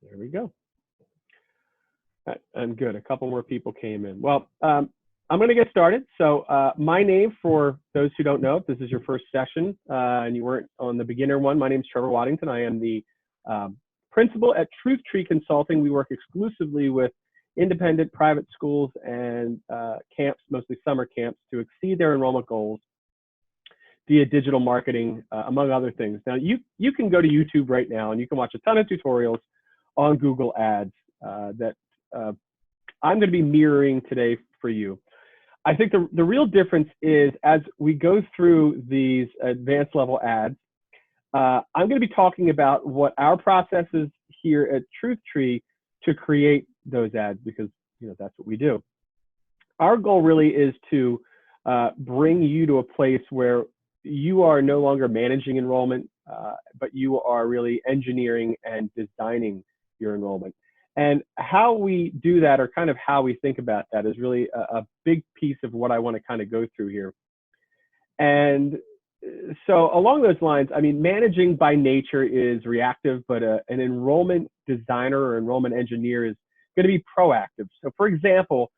There we go. I'm good. A couple more people came in. Well, I'm going to get started. So my name, for those who don't know, if this is your first session and you weren't on the beginner one, my name is Trevor Waddington. I am the principal at Truth Tree Consulting. We work exclusively with independent private schools and camps, mostly summer camps, to exceed their enrollment goals via digital marketing, among other things. Now, you can go to YouTube right now and you can watch a ton of tutorials on Google Ads that I'm going to be mirroring today for you. I think the real difference is, as we go through these advanced level ads, I'm going to be talking about what our process is here at Truth Tree to create those ads, because that's what we do. Our goal really is to bring you to a place where you are no longer managing enrollment, but you are really engineering and designing your enrollment. And how we do that, or kind of how we think about that, is really a big piece of what I want to kind of go through here. And so along those lines, I mean, managing by nature is reactive, but an enrollment designer or enrollment engineer is going to be proactive. So for example,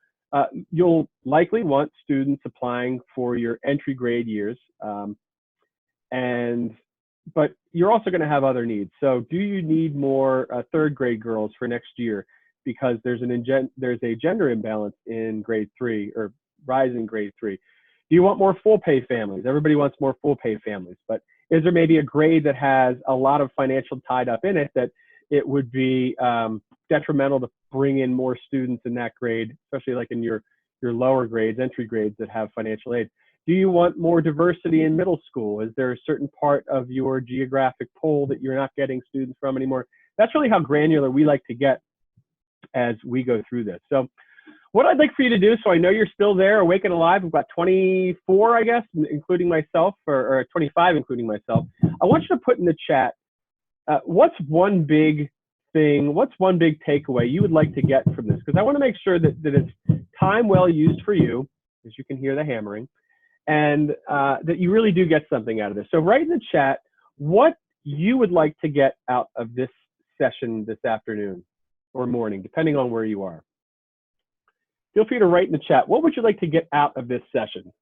you'll likely want students applying for your entry grade years, but you're also going to have other needs. So do you need more third grade girls for next year because there's a gender imbalance in grade 3 or rising grade 3? Do you want more full pay families? Everybody wants more full pay families, but is there maybe a grade that has a lot of financial tied up in it that it would be detrimental to bring in more students in that grade, especially like in your lower grades, entry grades that have financial aid? Do you want more diversity in middle school? Is there a certain part of your geographic pool that you're not getting students from anymore? That's really how granular we like to get as we go through this. So what I'd like for you to do, so I know you're still there, awake and alive, we've got 24, I guess, including myself, or 25, including myself. I want you to put in the chat, what's one big thing, what's one big takeaway you would like to get from this? Because I want to make sure that it's time well used for you, as you can hear the hammering, and that you really do get something out of this. So write in the chat what you would like to get out of this session this afternoon or morning, depending on where you are. Feel free to write in the chat, what would you like to get out of this session?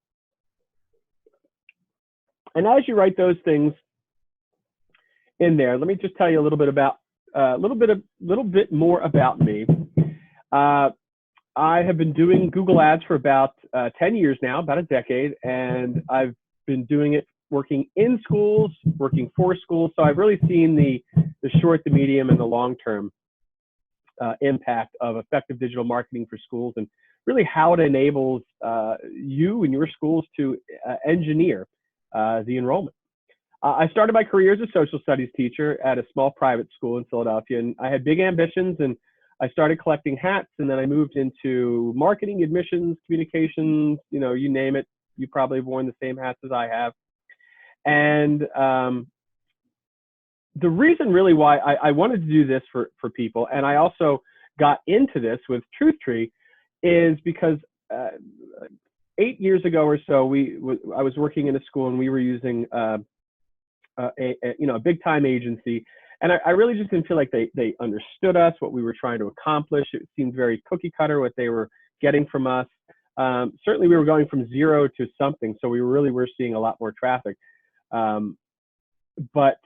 And as you write those things in there, let me just tell you a little bit about, a little bit more about me. I have been doing Google Ads for about 10 years now, about a decade, and I've been doing it working in schools, working for schools. So I've really seen the short, the medium, and the long-term impact of effective digital marketing for schools, and really how it enables you and your schools to engineer the enrollment. I started my career as a social studies teacher at a small private school in Philadelphia, and I had big ambitions, and I started collecting hats, and then I moved into marketing, admissions, communications, you name it. You probably have worn the same hats as I have. And the reason really why I wanted to do this for people, and I also got into this with Truth Tree, is because 8 years ago or so, I was working in a school, and we were using a big time agency. And I really just didn't feel like they understood us, what we were trying to accomplish. It seemed very cookie cutter what they were getting from us. Certainly we were going from 0 to something, so we really were seeing a lot more traffic. But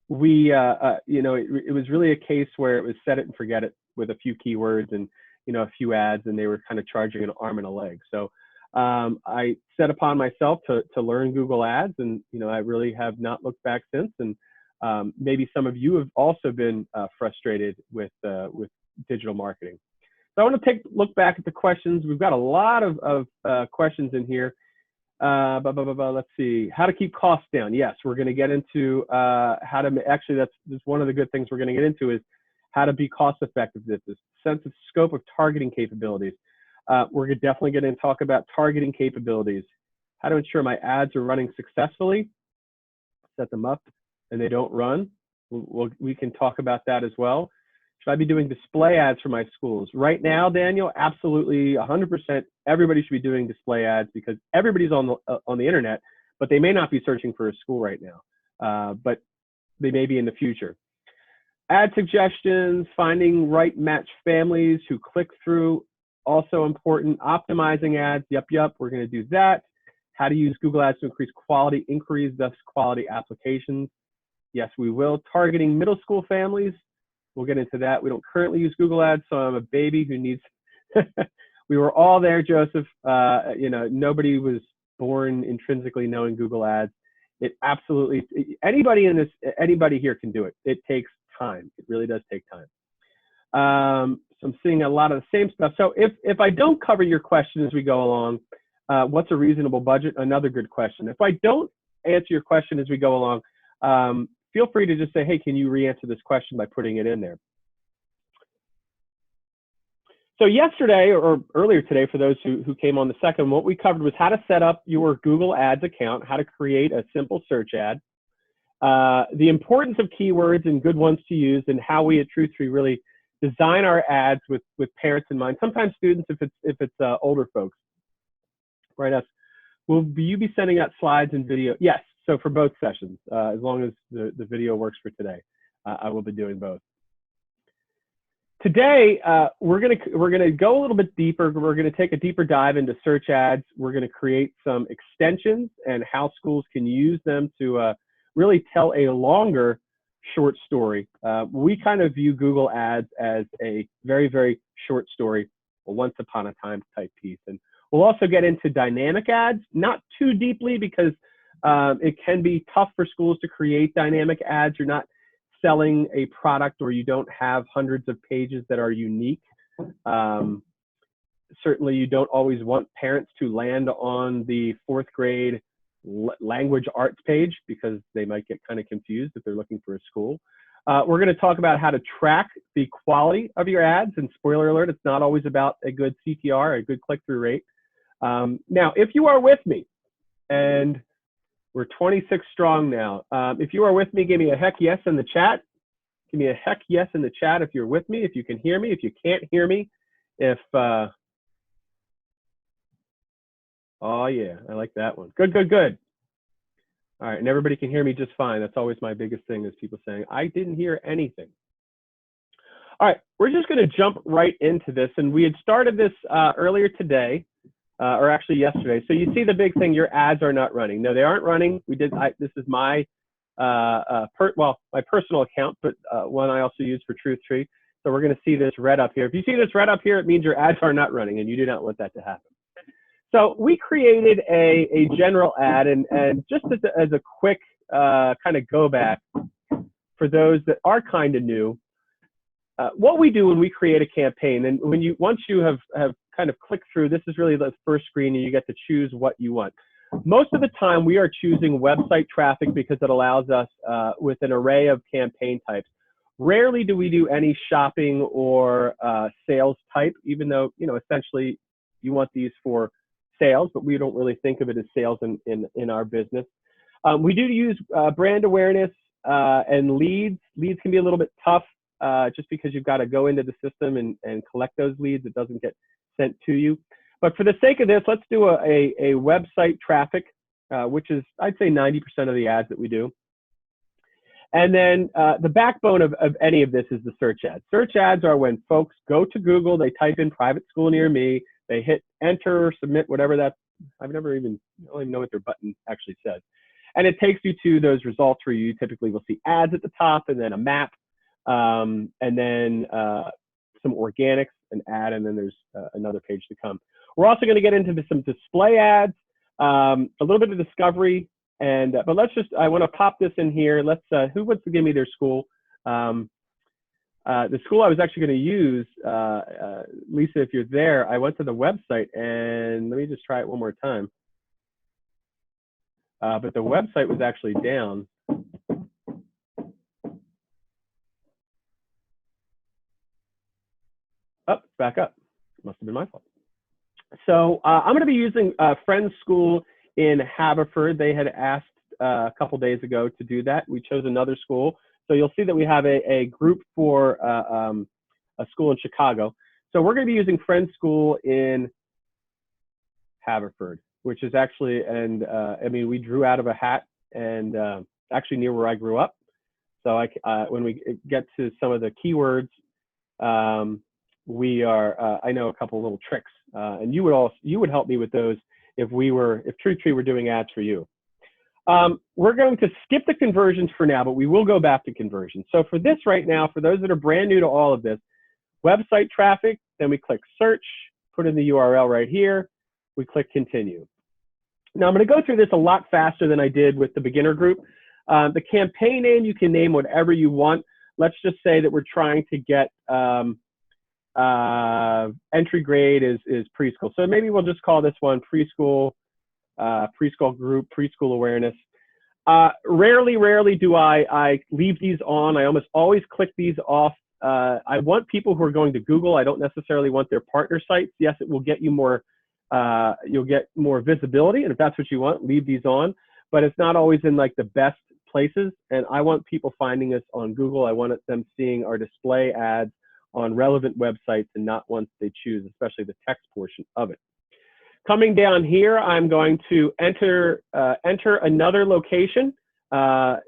we, it was really a case where it was set it and forget it with a few keywords and, a few ads, and they were kind of charging an arm and a leg. So I set upon myself to learn Google Ads, and, I really have not looked back since. And maybe some of you have also been frustrated with digital marketing. So I want to look back at the questions. We've got a lot of questions in here. Let's see. How to keep costs down. Yes, we're going to get into how to, actually that's one of the good things we're going to get into, is how to be cost effective with this sense of scope of targeting capabilities. We're definitely going to talk about targeting capabilities, how to ensure my ads are running successfully, set them up and they don't run. We can talk about that as well. Should I be doing display ads for my schools? Right now, Daniel, absolutely 100%. Everybody should be doing display ads because everybody's on the internet, but they may not be searching for a school right now, but they may be in the future. Ad suggestions, finding right match families who click through, also important. Optimizing ads, yep, we're going to do that. How to use Google Ads to increase quality inquiries, thus quality applications. Yes, we will. Targeting middle school families, we'll get into that. We don't currently use Google Ads, so I'm a baby who needs, we were all there, Joseph. You know, nobody was born intrinsically knowing Google Ads. It absolutely, anybody here can do it. It takes time. It really does take time. So I'm seeing a lot of the same stuff. So if I don't cover your question as we go along, what's a reasonable budget? Another good question. If I don't answer your question as we go along, feel free to just say, hey, can you re-answer this question by putting it in there? So yesterday or earlier today, for those who came on the second, what we covered was how to set up your Google Ads account, how to create a simple search ad, the importance of keywords and good ones to use, and how we at Truth3 really design our ads with parents in mind. Sometimes students, if it's older folks. Right, us. Will you be sending out slides and video? Yes. So for both sessions, as long as the video works for today, I will be doing both. Today, we're gonna go a little bit deeper. We're gonna take a deeper dive into search ads. We're gonna create some extensions and how schools can use them to really tell a longer short story. We kind of view Google Ads as a very, very short story, a once upon a time type piece. And we'll also get into dynamic ads, not too deeply because it can be tough for schools to create dynamic ads. You're not selling a product or you don't have hundreds of pages that are unique. Certainly you don't always want parents to land on the 4th grade language arts page because they might get kind of confused if they're looking for a school. We're going to talk about how to track the quality of your ads, and spoiler alert, it's not always about a good CTR, a good click-through rate. Now, if you are with me, and we're 26 strong now, if you are with me, give me a heck yes in the chat. Give me a heck yes in the chat if you're with me, if you can hear me, if you can't hear me, if, oh yeah, I like that one. Good, good, good. All right, and everybody can hear me just fine. That's always my biggest thing is people saying, I didn't hear anything. All right, we're just gonna jump right into this. And we had started this earlier today, or actually yesterday. So you see the big thing, your ads are not running. No, they aren't running. This is my, my personal account, but one I also use for Truth3. So we're gonna see this red up here. If you see this red up here, it means your ads are not running and you do not want that to happen. So we created a general ad, and just as a quick kind of go back for those that are kind of new, what we do when we create a campaign, and once you have kind of clicked through, this is really the first screen and you get to choose what you want. Most of the time we are choosing website traffic because it allows us with an array of campaign types. Rarely do we do any shopping or sales type, even though, you know, essentially you want these for sales, but we don't really think of it as sales in our business. We do use brand awareness and leads. Leads can be a little bit tough just because you've got to go into the system and collect those leads. It doesn't get sent to you. But for the sake of this, let's do a website traffic, which is, I'd say 90% of the ads that we do. And then the backbone of any of this is the search ads. Search ads are when folks go to Google, they type in private school near me, they hit enter, submit, whatever that, I don't even know what their button actually says. And it takes you to those results where you typically will see ads at the top and then a map, and then some organics, an ad, and then there's another page to come. We're also going to get into some display ads, a little bit of discovery, and but let's just, I want to pop this in here. Let's, who wants to give me their school? The school I was actually going to use, Lisa, if you're there, I went to the website and let me just try it one more time. But the website was actually down. Oh, it's back up. Must have been my fault. So I'm going to be using Friends School in Haverford. They had asked a couple days ago to do that. We chose another school. So you'll see that we have a group for a school in Chicago. So we're going to be using Friends School in Haverford, which is actually, and I mean, we drew out of a hat and actually near where I grew up. So when we get to some of the keywords, I know a couple little tricks, and you would help me with those if TrueTree were doing ads for you. We're going to skip the conversions for now, but we will go back to conversions. So for this right now, for those that are brand new to all of this, website traffic, then we click search, put in the URL right here, we click continue. Now I'm going to go through this a lot faster than I did with the beginner group. The campaign name, you can name whatever you want. Let's just say that we're trying to get entry grade is preschool. So maybe we'll just call this one preschool group, preschool awareness. Rarely do I leave these on. I almost always click these off. I want people who are going to Google. I don't necessarily want their partner sites. Yes, it will get you more, you'll get more visibility. And if that's what you want, leave these on. But it's not always in like the best places. And I want people finding us on Google. I want them seeing our display ads on relevant websites and not ones they choose, especially the text portion of it. Coming down here, I'm going to enter another location. A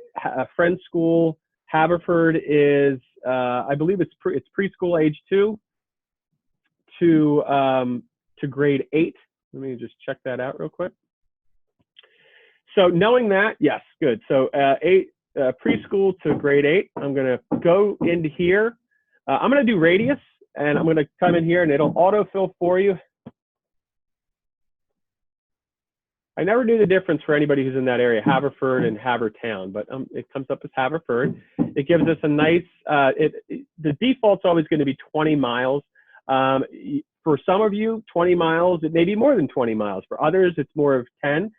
friend school, Haverford is, I believe it's preschool age 2 to grade 8. Let me just check that out real quick. So knowing that, yes, good. So preschool to grade 8. I'm going to go into here. I'm going to do radius, and I'm going to come in here, and it'll autofill for you. I never knew the difference for anybody who's in that area, Haverford and Havertown, but it comes up as Haverford. It gives us a nice, the default's always going to be 20 miles. For some of you, 20 miles, it may be more than 20 miles. For others, it's more of 10.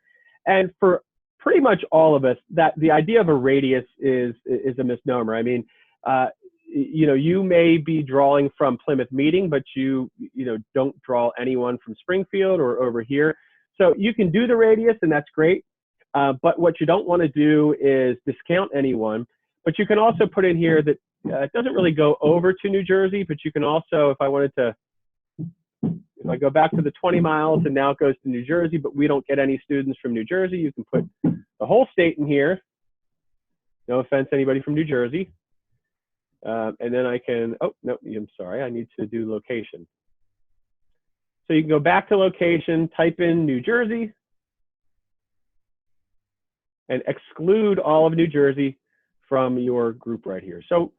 And for pretty much all of us, that the idea of a radius is a misnomer. I mean, you may be drawing from Plymouth Meeting, but you don't draw anyone from Springfield or over here. So you can do the radius, and that's great. But what you don't want to do is discount anyone. But you can also put in here that it doesn't really go over to New Jersey, but you can also, if I go back to the 20 miles and now it goes to New Jersey, but we don't get any students from New Jersey, you can put the whole state in here. No offense to anybody from New Jersey. And then I can, oh, no, I'm sorry, I need to do location. So you can go back to location, type in New Jersey, and exclude all of New Jersey from your group right here. So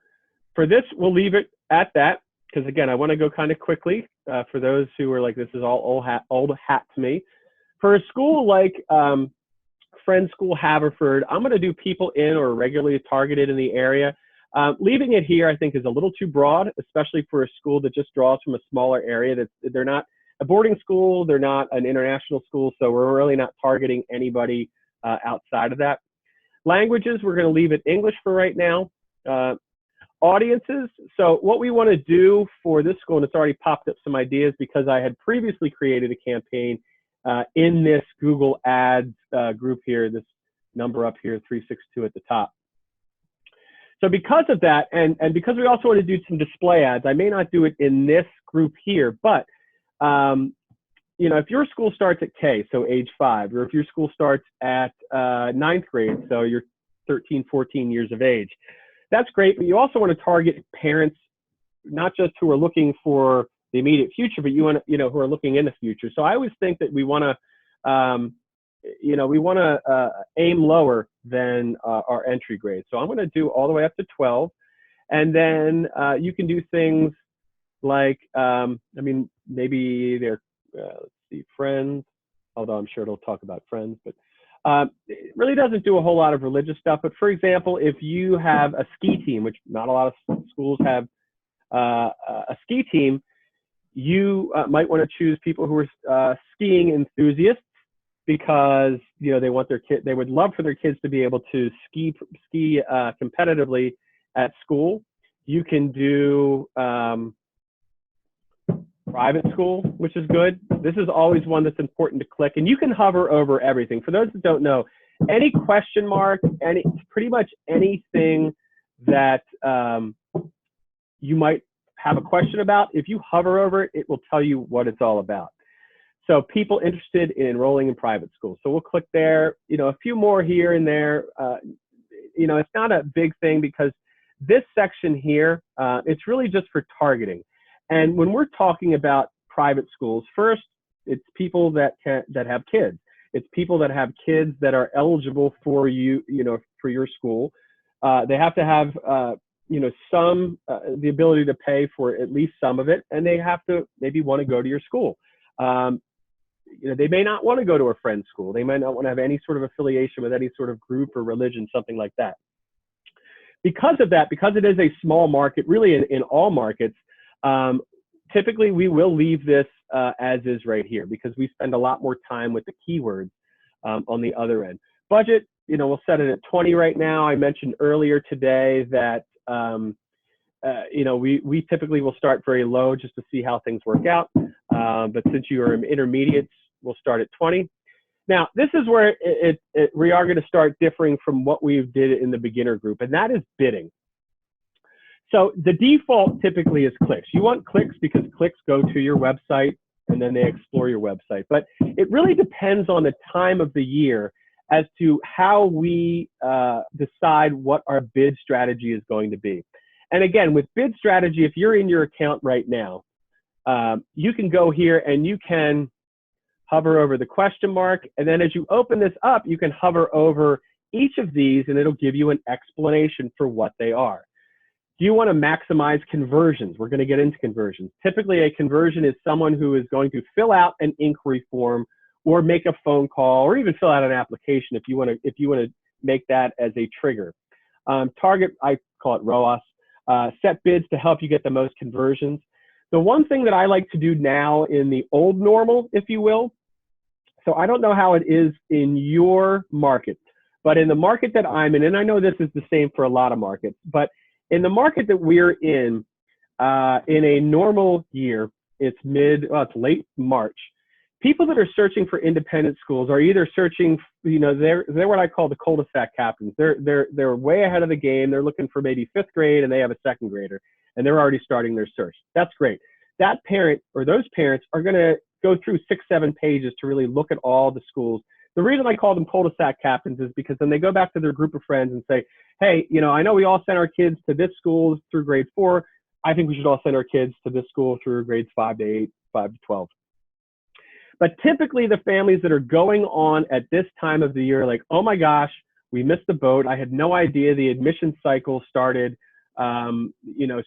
for this, we'll leave it at that, because again, I want to go kind of quickly for those who are like, this is all old hat to me. For a school like Friend School Haverford, I'm going to do people in or regularly targeted in the area. Leaving it here, I think, is a little too broad, especially for a school that just draws from a smaller area. They're not a boarding school, they're not an international school, so we're really not targeting anybody outside of that. Languages, we're going to leave it English for right now. Audiences, so what we want to do for this school, and it's already popped up some ideas because I had previously created a campaign in this Google Ads group here, this number up here, 362 at the top. So because of that, and because we also want to do some display ads, I may not do it in this group here, but if your school starts at K, so age 5, or if your school starts at 9th grade, so you're 13, 14 years of age, that's great. But you also want to target parents, not just who are looking for the immediate future, but you want to, who are looking in the future. So I always think that we want to, aim lower than our entry grade. So I'm going to do all the way up to 12, and then you can do things like, maybe they're, let's see, friends. Although I'm sure it'll talk about friends, but it really doesn't do a whole lot of religious stuff. But for example, if you have a ski team, which not a lot of schools have a ski team, you might want to choose people who are skiing enthusiasts, because they want their kid, they would love for their kids to be able to ski competitively at school. You can do private school, which is good. This is always one that's important to click, and you can hover over everything. For those that don't know, any question mark, pretty much anything that you might have a question about, if you hover over it, it will tell you what it's all about. So people interested in enrolling in private schools. So we'll click there, a few more here and there. you know, it's not a big thing because this section here, it's really just for targeting. And when we're talking about private schools, first, it's people that have kids. It's people that have kids that are eligible for you know, for your school. They have to have, you know, the ability to pay for at least some of it, and they have to maybe want to go to your school. You know, they may not want to go to a friend's school. They might not want to have any sort of affiliation with any sort of group or religion, something like that. Because of that, because it is a small market, really in all markets, typically we will leave this as is right here because we spend a lot more time with the keywords on the other end. Budget, you know, we'll set it at 20 right now. I mentioned earlier today that, you know, we typically will start very low just to see how things work out. But since you are intermediates, we'll start at 20. Now, this is where we are going to start differing from what we did in the beginner group, and that is bidding. So the default typically is clicks. You want clicks because clicks go to your website and then they explore your website. But it really depends on the time of the year as to how we decide what our bid strategy is going to be. And again, with bid strategy, if you're in your account right now, you can go here and you can hover over the question mark. And then as you open this up, you can hover over each of these and it'll give you an explanation for what they are. Do you want to maximize conversions? We're going to get into conversions. Typically, a conversion is someone who is going to fill out an inquiry form or make a phone call or even fill out an application if you want to make that as a trigger. Target, I call it ROAS. Set bids to help you get the most conversions. The one thing that I like to do now in the old normal, if you will, so I don't know how it is in your market, but in the market that I'm in, and I know this is the same for a lot of markets, but in the market that we're in a normal year, it's late March. People that are searching for independent schools are either searching, you know, they're what I call the cul-de-sac captains. They're way ahead of the game. They're looking for maybe 5th grade and they have a 2nd grader and they're already starting their search. That's great. That parent or those parents are going to go through 6-7 pages to really look at all the schools. The reason I call them cul-de-sac captains is because then they go back to their group of friends and say, hey, you know, I know we all send our kids to this school through grade 4. I think we should all send our kids to this school through grades 5 to 8, 5 to 12. But typically the families that are going on at this time of the year, like, oh my gosh, we missed the boat. I had no idea the admission cycle started, you know,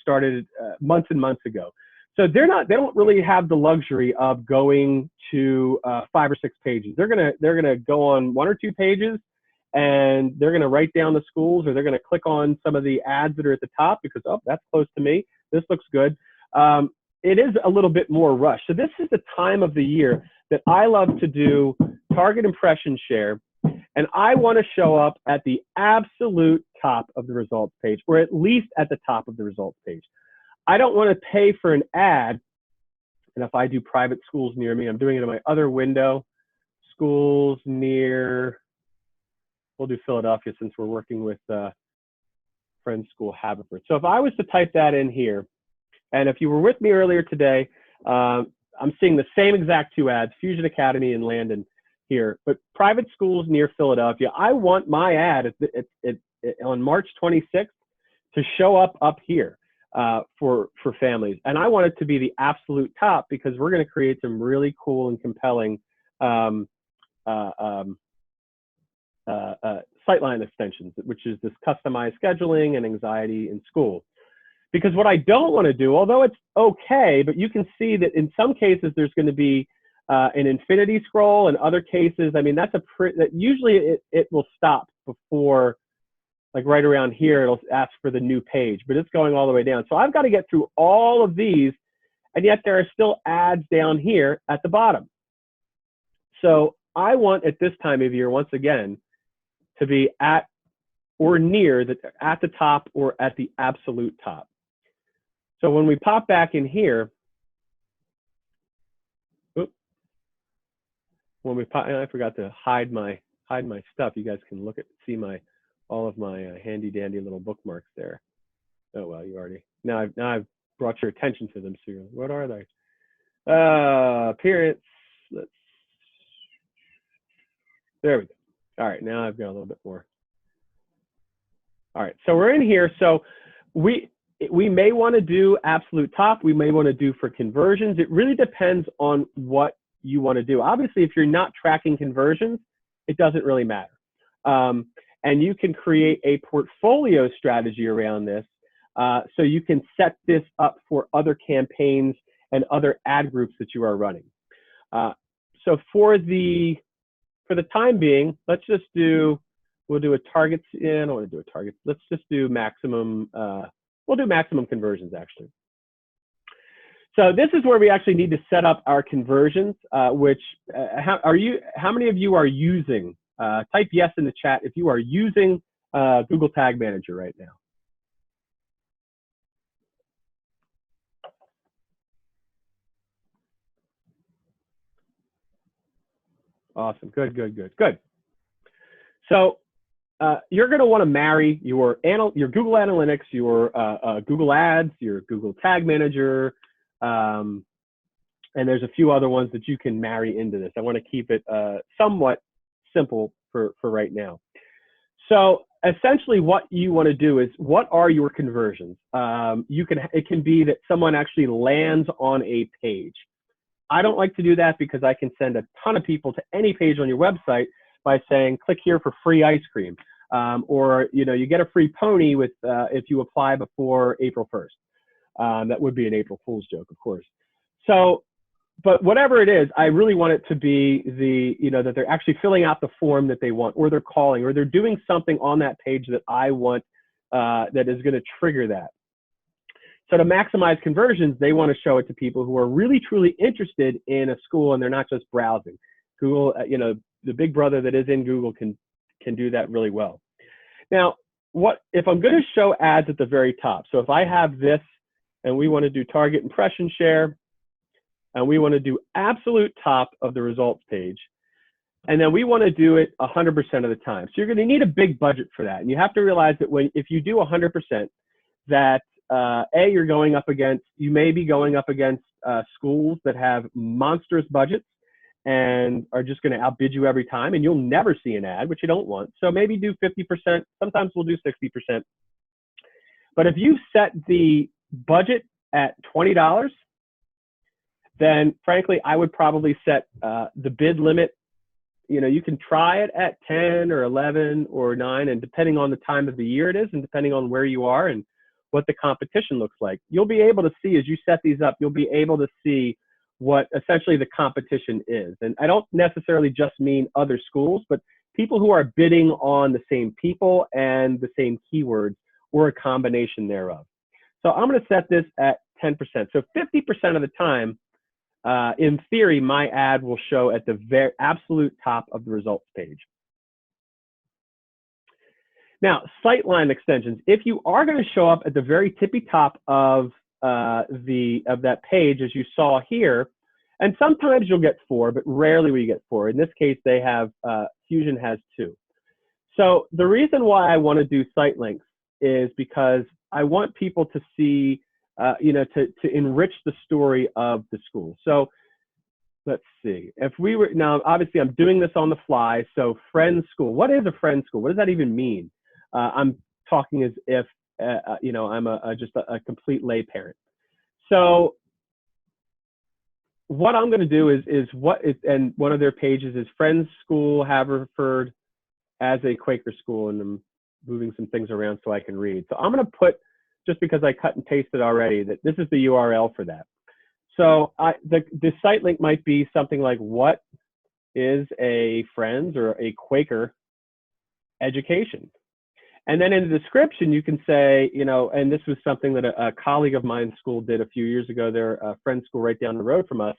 months and months ago. So they don't really have the luxury of going to 5 or 6 pages. They're gonna go on 1 or 2 pages and they're gonna write down the schools, or they're gonna click on some of the ads that are at the top because, oh, that's close to me. This looks good. It is a little bit more rushed. So this is the time of the year that I love to do target impression share. And I want to show up at the absolute top of the results page, or at least at the top of the results page. I don't want to pay for an ad. And if I do private schools near me, I'm doing it in my other window. Schools near, we'll do Philadelphia since we're working with Friends School Haverford. So if I was to type that in here, and if you were with me earlier today, I'm seeing the same exact 2 ads, Fusion Academy and Landon here, but private schools near Philadelphia. I want my ad on March 26th to show up here for families. And I want it to be the absolute top because we're going to create some really cool and compelling Siteline Extensions, which is this customized scheduling and anxiety in school. Because what I don't want to do, although it's okay, but you can see that in some cases there's going to be an infinity scroll. In other cases, I mean, that usually it will stop before, like right around here, it'll ask for the new page, but it's going all the way down. So I've got to get through all of these, and yet there are still ads down here at the bottom. So I want at this time of year, once again, to be at or near at the top or at the absolute top. So when we pop back in here, I forgot to hide my stuff. You guys can see all of my handy dandy little bookmarks there. Oh well, you already now I've brought your attention to them. So what are they? Appearance. There we go. All right, now I've got a little bit more. All right, so we're in here. So we may want to do absolute top. We may want to do for conversions. It really depends on what you want to do. Obviously, if you're not tracking conversions, it doesn't really matter. And you can create a portfolio strategy around this. So you can set this up for other campaigns and other ad groups that you are running. So for the time being, let's just do, we'll do a targets. I don't want to do a target. Let's just do maximum. We'll do maximum conversions actually. So this is where we actually need to set up our conversions. Which how many of you are using? Type yes in the chat if you are using Google Tag Manager right now. Awesome. Good. So you're going to want to marry your Google Analytics, your Google Ads, your Google Tag Manager, and there's a few other ones that you can marry into this. I want to keep it somewhat simple for right now. So essentially what you want to do is, what are your conversions? It can be that someone actually lands on a page. I don't like to do that because I can send a ton of people to any page on your website by saying, click here for free ice cream. Or you get a free pony with if you apply before April 1st. That would be an April Fool's joke, of course. So, but whatever it is, I really want it to be that they're actually filling out the form that they want, or they're calling, or they're doing something on that page that I want that is going to trigger that. So to maximize conversions, they want to show it to people who are really, truly interested in a school, and they're not just browsing. Google, the big brother that is in Google can do that really well. Now, if I'm going to show ads at the very top? So if I have this and we want to do target impression share, and we want to do absolute top of the results page, and then we want to do it 100% of the time. So you're going to need a big budget for that. And you have to realize that if you do 100%, that you may be going up against schools that have monstrous budgets and are just going to outbid you every time, and you'll never see an ad, which you don't want. So maybe do 50%. Sometimes we'll do 60%. But if you set the budget at $20, then frankly, I would probably set the bid limit. You can try it at 10 or 11 or 9, and depending on the time of the year it is, and depending on where you are and what the competition looks like, you'll be able to see, as you set these up, you'll be able to see what essentially the competition is. And I don't necessarily just mean other schools, but people who are bidding on the same people and the same keywords, or a combination thereof. So I'm going to set this at 10%. So 50% of the time, in theory, my ad will show at the very absolute top of the results page. Now, Siteline extensions. If you are going to show up at the very tippy top of that page, as you saw here, and sometimes you'll get 4, but rarely will you get 4. In this case, they have Fusion has 2. So the reason why I want to do site links is because I want people to see, to enrich the story of the school. So let's see. If we were, now obviously I'm doing this on the fly. So friend school. What is a friend school? What does that even mean? I'm talking as if I'm just a complete lay parent. So what I'm going to do and one of their pages is Friends School Haverford as a Quaker school, and I'm moving some things around so I can read. So I'm going to put, just because I cut and pasted already, that this is the URL for that. So the site link might be something like, what is a Friends or a Quaker education? And then in the description, you can say, and this was something that a colleague of mine's school did a few years ago. They're a Friends school right down the road from us.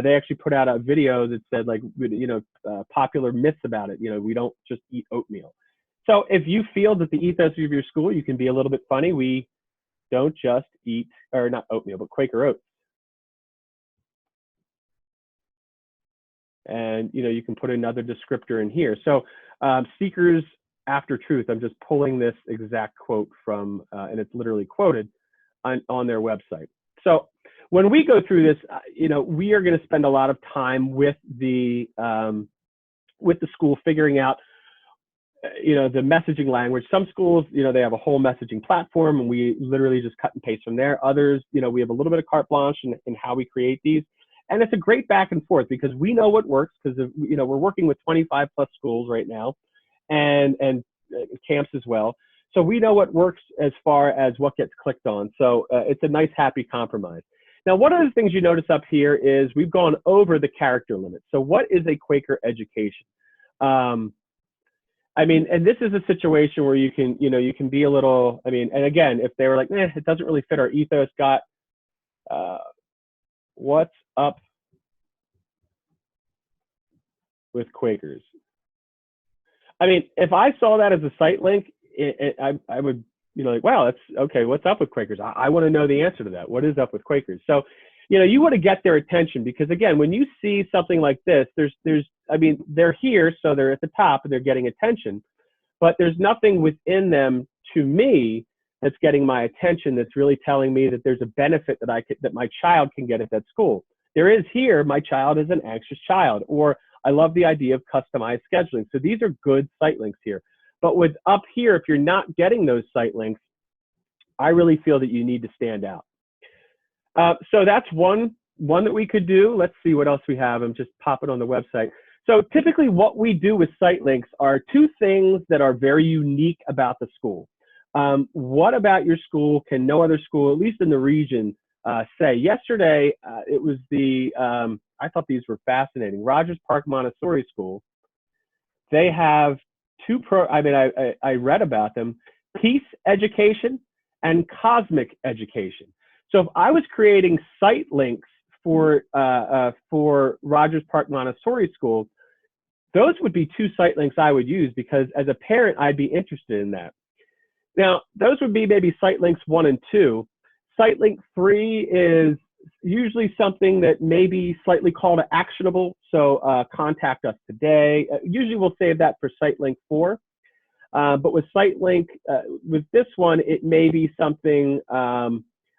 They actually put out a video that said, like, popular myths about it. We don't just eat oatmeal. So if you feel that the ethos of your school, you can be a little bit funny. We don't just eat, or not oatmeal, but Quaker oats. And, you can put another descriptor in here. So seekers after truth, I'm just pulling this exact quote from, and it's literally quoted on their website. So when we go through this, we are going to spend a lot of time with the school figuring out the messaging language. Some schools, they have a whole messaging platform, and we literally just cut and paste from there. Others, we have a little bit of carte blanche in how we create these. And it's a great back and forth because we know what works because, we're working with 25 plus schools right now and camps as well. So we know what works as far as what gets clicked on. So it's a nice, happy compromise. Now, one of the things you notice up here is we've gone over the character limit. So what is a Quaker education? And this is a situation where you can be a little, and again, if they were like, it doesn't really fit our ethos, what's up with Quakers? If I saw that as a site link, I would, wow, that's okay. What's up with Quakers? I want to know the answer to that. What is up with Quakers? So, you want to get their attention because again, when you see something like this, they're here, so they're at the top and they're getting attention, but there's nothing within them to me that's getting my attention that's really telling me that there's a benefit that my child can get at that school. There is here, my child is an anxious child, or I love the idea of customized scheduling. So these are good site links here. But with up here, if you're not getting those site links, I really feel that you need to stand out. So that's one that we could do. Let's see what else we have. I'm just popping on the website. So typically what we do with site links are two things that are very unique about the school. What about your school can no other school, at least in the region, say? Yesterday, it was I thought these were fascinating. Rogers Park Montessori School. They have I read about them, Peace Education and Cosmic Education. So if I was creating site links for Rogers Park Montessori School, those would be two site links I would use because as a parent, I'd be interested in that. Now, those would be maybe site links 1 and 2. Site link 3 is usually something that may be slightly call to actionable. So contact us today. Usually we'll save that for site link 4. But with site link, with this one, it may be something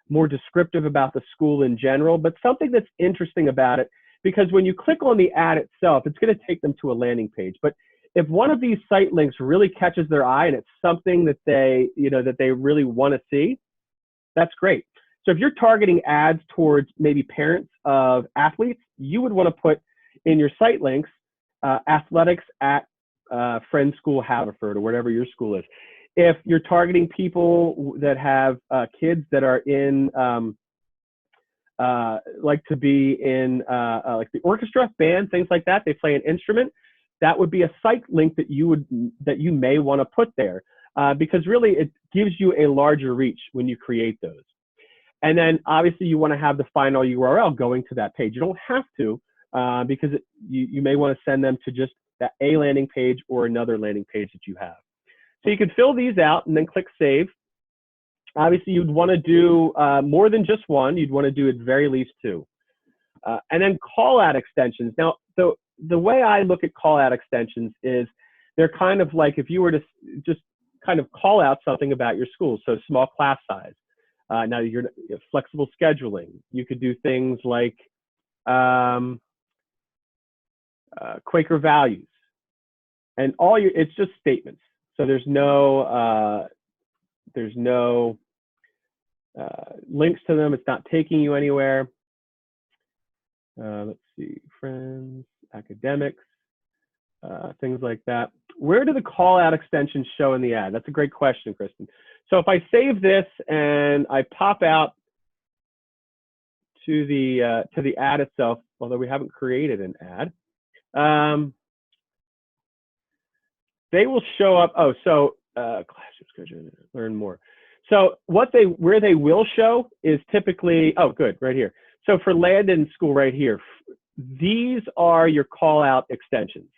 more descriptive about the school in general, but something that's interesting about it, because when you click on the ad itself, it's going to take them to a landing page. But if one of these site links really catches their eye and it's something that they really want to see, that's great. So if you're targeting ads towards maybe parents of athletes, you would want to put in your site links, athletics at Friends School Haverford or whatever your school is. If you're targeting people that have kids that are in, like to be in like the orchestra, band, things like that, they play an instrument, that would be a site link that you may want to put there because really it gives you a larger reach when you create those. And then obviously you want to have the final URL going to that page. You don't have to because you may want to send them to just that a landing page or another landing page that you have. So you can fill these out and then click save. Obviously you'd want to do more than just one. You'd want to do at very least 2. And then call out extensions. Now, the way I look at call out extensions is they're kind of like if you were to just kind of call out something about your school. So small class size. Now you're flexible scheduling. You could do things like Quaker values, and it's just statements. So there's no links to them. It's not taking you anywhere. Let's see, friends, academics, things like that. Where do the call out extensions show in the ad? That's a great question, Kristen. So if I save this and I pop out to the ad itself, although we haven't created an ad, they will show up. Oh, so learn more. So where they will show is typically, oh, good, right here. So for Landon School right here, these are your call out extensions.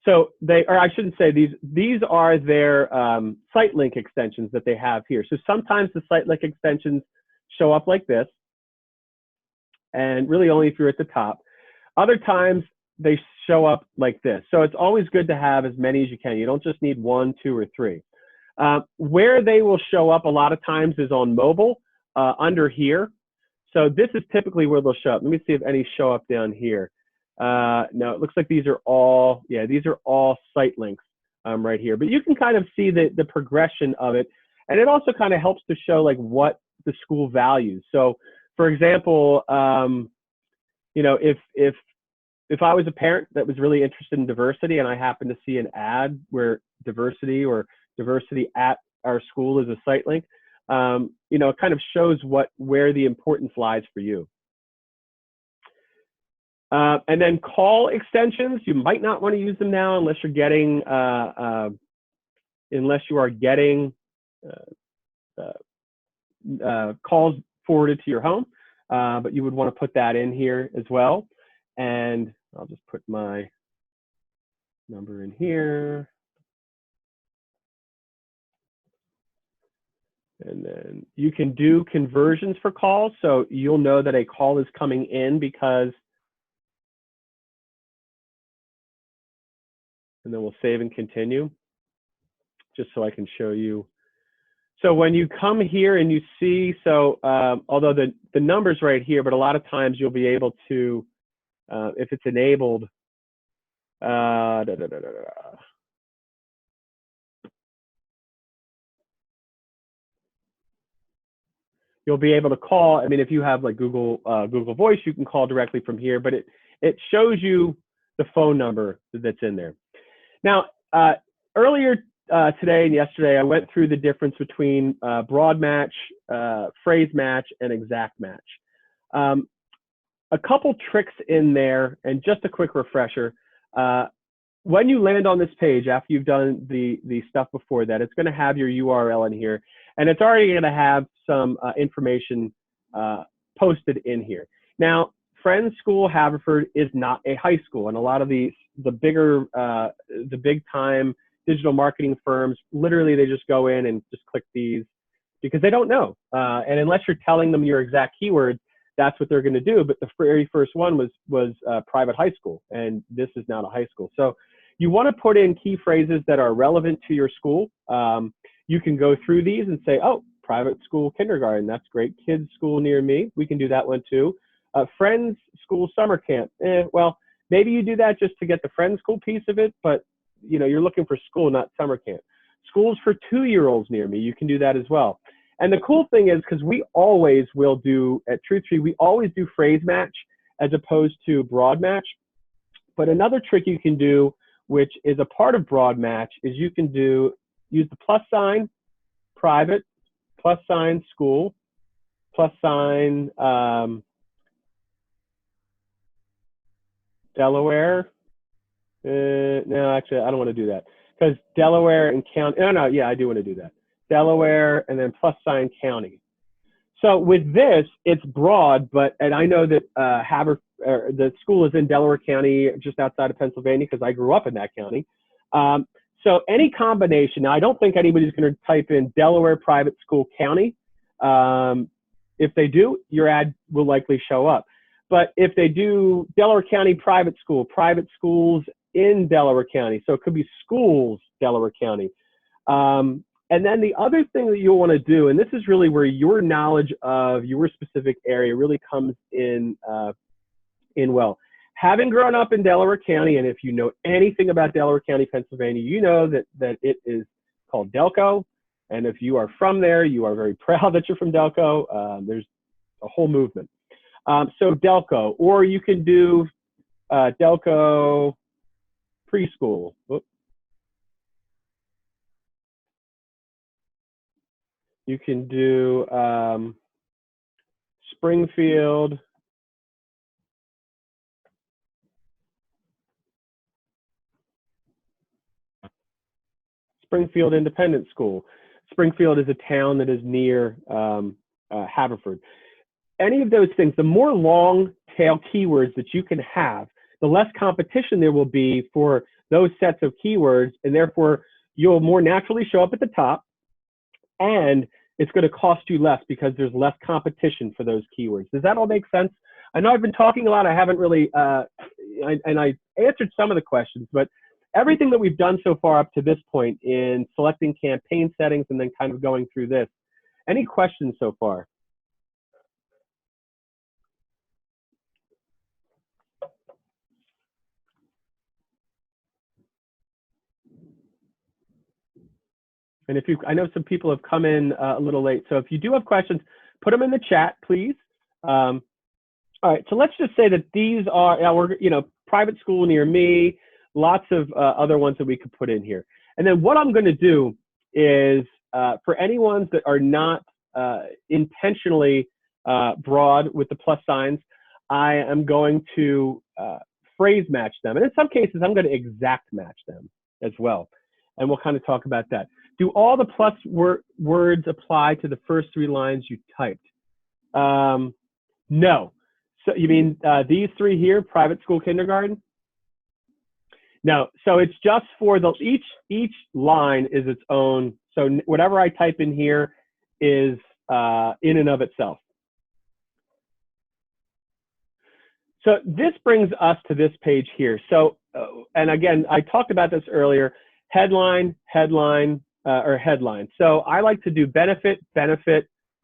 So I shouldn't say these are their site link extensions that they have here. So sometimes the site link extensions show up like this, and really only if you're at the top. Other times they show up like this. So it's always good to have as many as you can. You don't just need 1, 2, or 3. Where they will show up a lot of times is on mobile under here. So this is typically where they'll show up. Let me see if any show up down here. No, it looks like these are all site links right here. But you can kind of see the progression of it. And it also kind of helps to show like what the school values. So for example, you know, if I was a parent that was really interested in diversity and I happened to see an ad where diversity or diversity at our school is a site link, you know, it kind of shows where the importance lies for you. And then call extensions, you might not want to use them now unless you're getting, calls forwarded to your home, but you would want to put that in here as well. And I'll just put my number in here. And then you can do conversions for calls. So you'll know that a call is coming in because, and then we'll save and continue just so I can show you. So when you come here and you see, so although the number's right here, but a lot of times you'll be able to, if it's enabled, you'll be able to call. I mean, if you have like Google Voice, you can call directly from here, but it shows you the phone number that's in there. Now, earlier today and yesterday, I went through the difference between broad match, phrase match, and exact match. A couple tricks in there, and just a quick refresher. When you land on this page, after you've done the stuff before that, it's going to have your URL in here, and it's already going to have some information posted in here. Now, Friends School Haverford is not a high school, and a lot of the big time digital marketing firms, literally they just go in and just click these because they don't know. And unless you're telling them your exact keywords, that's what they're going to do. But the very first one was private high school, and this is not a high school. So you want to put in key phrases that are relevant to your school. You can go through these and say, oh, private school kindergarten, that's great. Kids school near me, we can do that one too. Friends school summer camp, well, maybe you do that just to get the friends school piece of it, but you know, you're looking for school, not summer camp. Schools for 2-year-olds near me, you can do that as well. And the cool thing is, because we always will do, at TruthTree, we always do phrase match as opposed to broad match. But another trick you can do, which is a part of broad match, is you can use the plus sign private, plus sign school, plus sign Delaware. No, actually, I don't want to do that because Delaware and county. No, yeah, I do want to do that. Delaware and then plus sign county. So with this, it's broad, and I know that the school is in Delaware County, just outside of Pennsylvania, because I grew up in that county. So any combination. Now, I don't think anybody's going to type in Delaware Private School County. If they do, your ad will likely show up. But if they do Delaware County Private School, private schools in Delaware County, so it could be schools, Delaware County. And then the other thing that you'll want to do, and this is really where your knowledge of your specific area really comes in well. Having grown up in Delaware County, and if you know anything about Delaware County, Pennsylvania, you know that it is called Delco. And if you are from there, you are very proud that you're from Delco. There's a whole movement. So Delco, or you can do Delco preschool. Oops. You can do Springfield. Springfield Independent School. Springfield is a town that is near Haverford. Any of those things, the more long tail keywords that you can have, the less competition there will be for those sets of keywords, and therefore you'll more naturally show up at the top, and it's going to cost you less because there's less competition for those keywords. Does that all make sense? I know I've been talking a lot. I haven't really, and I answered some of the questions, but everything that we've done so far up to this point in selecting campaign settings and then kind of going through this. Any questions so far? And if you, I know some people have come in a little late, so if you do have questions, put them in the chat, please. All right, so let's just say that these are, we're, private school near me, lots of other ones that we could put in here. And then what I'm going to do is, for any ones that are not intentionally broad with the plus signs, I am going to phrase match them. And in some cases, I'm going to exact match them as well. And we'll kind of talk about that. Do all the plus words apply to the first 3 lines you typed? No. So you mean these 3 here, private school kindergarten? No. So it's just for the each line is its own. So whatever I type in here is in and of itself. So this brings us to this page here. So, and again, I talked about this earlier, headline, or headline. So I like to do benefit,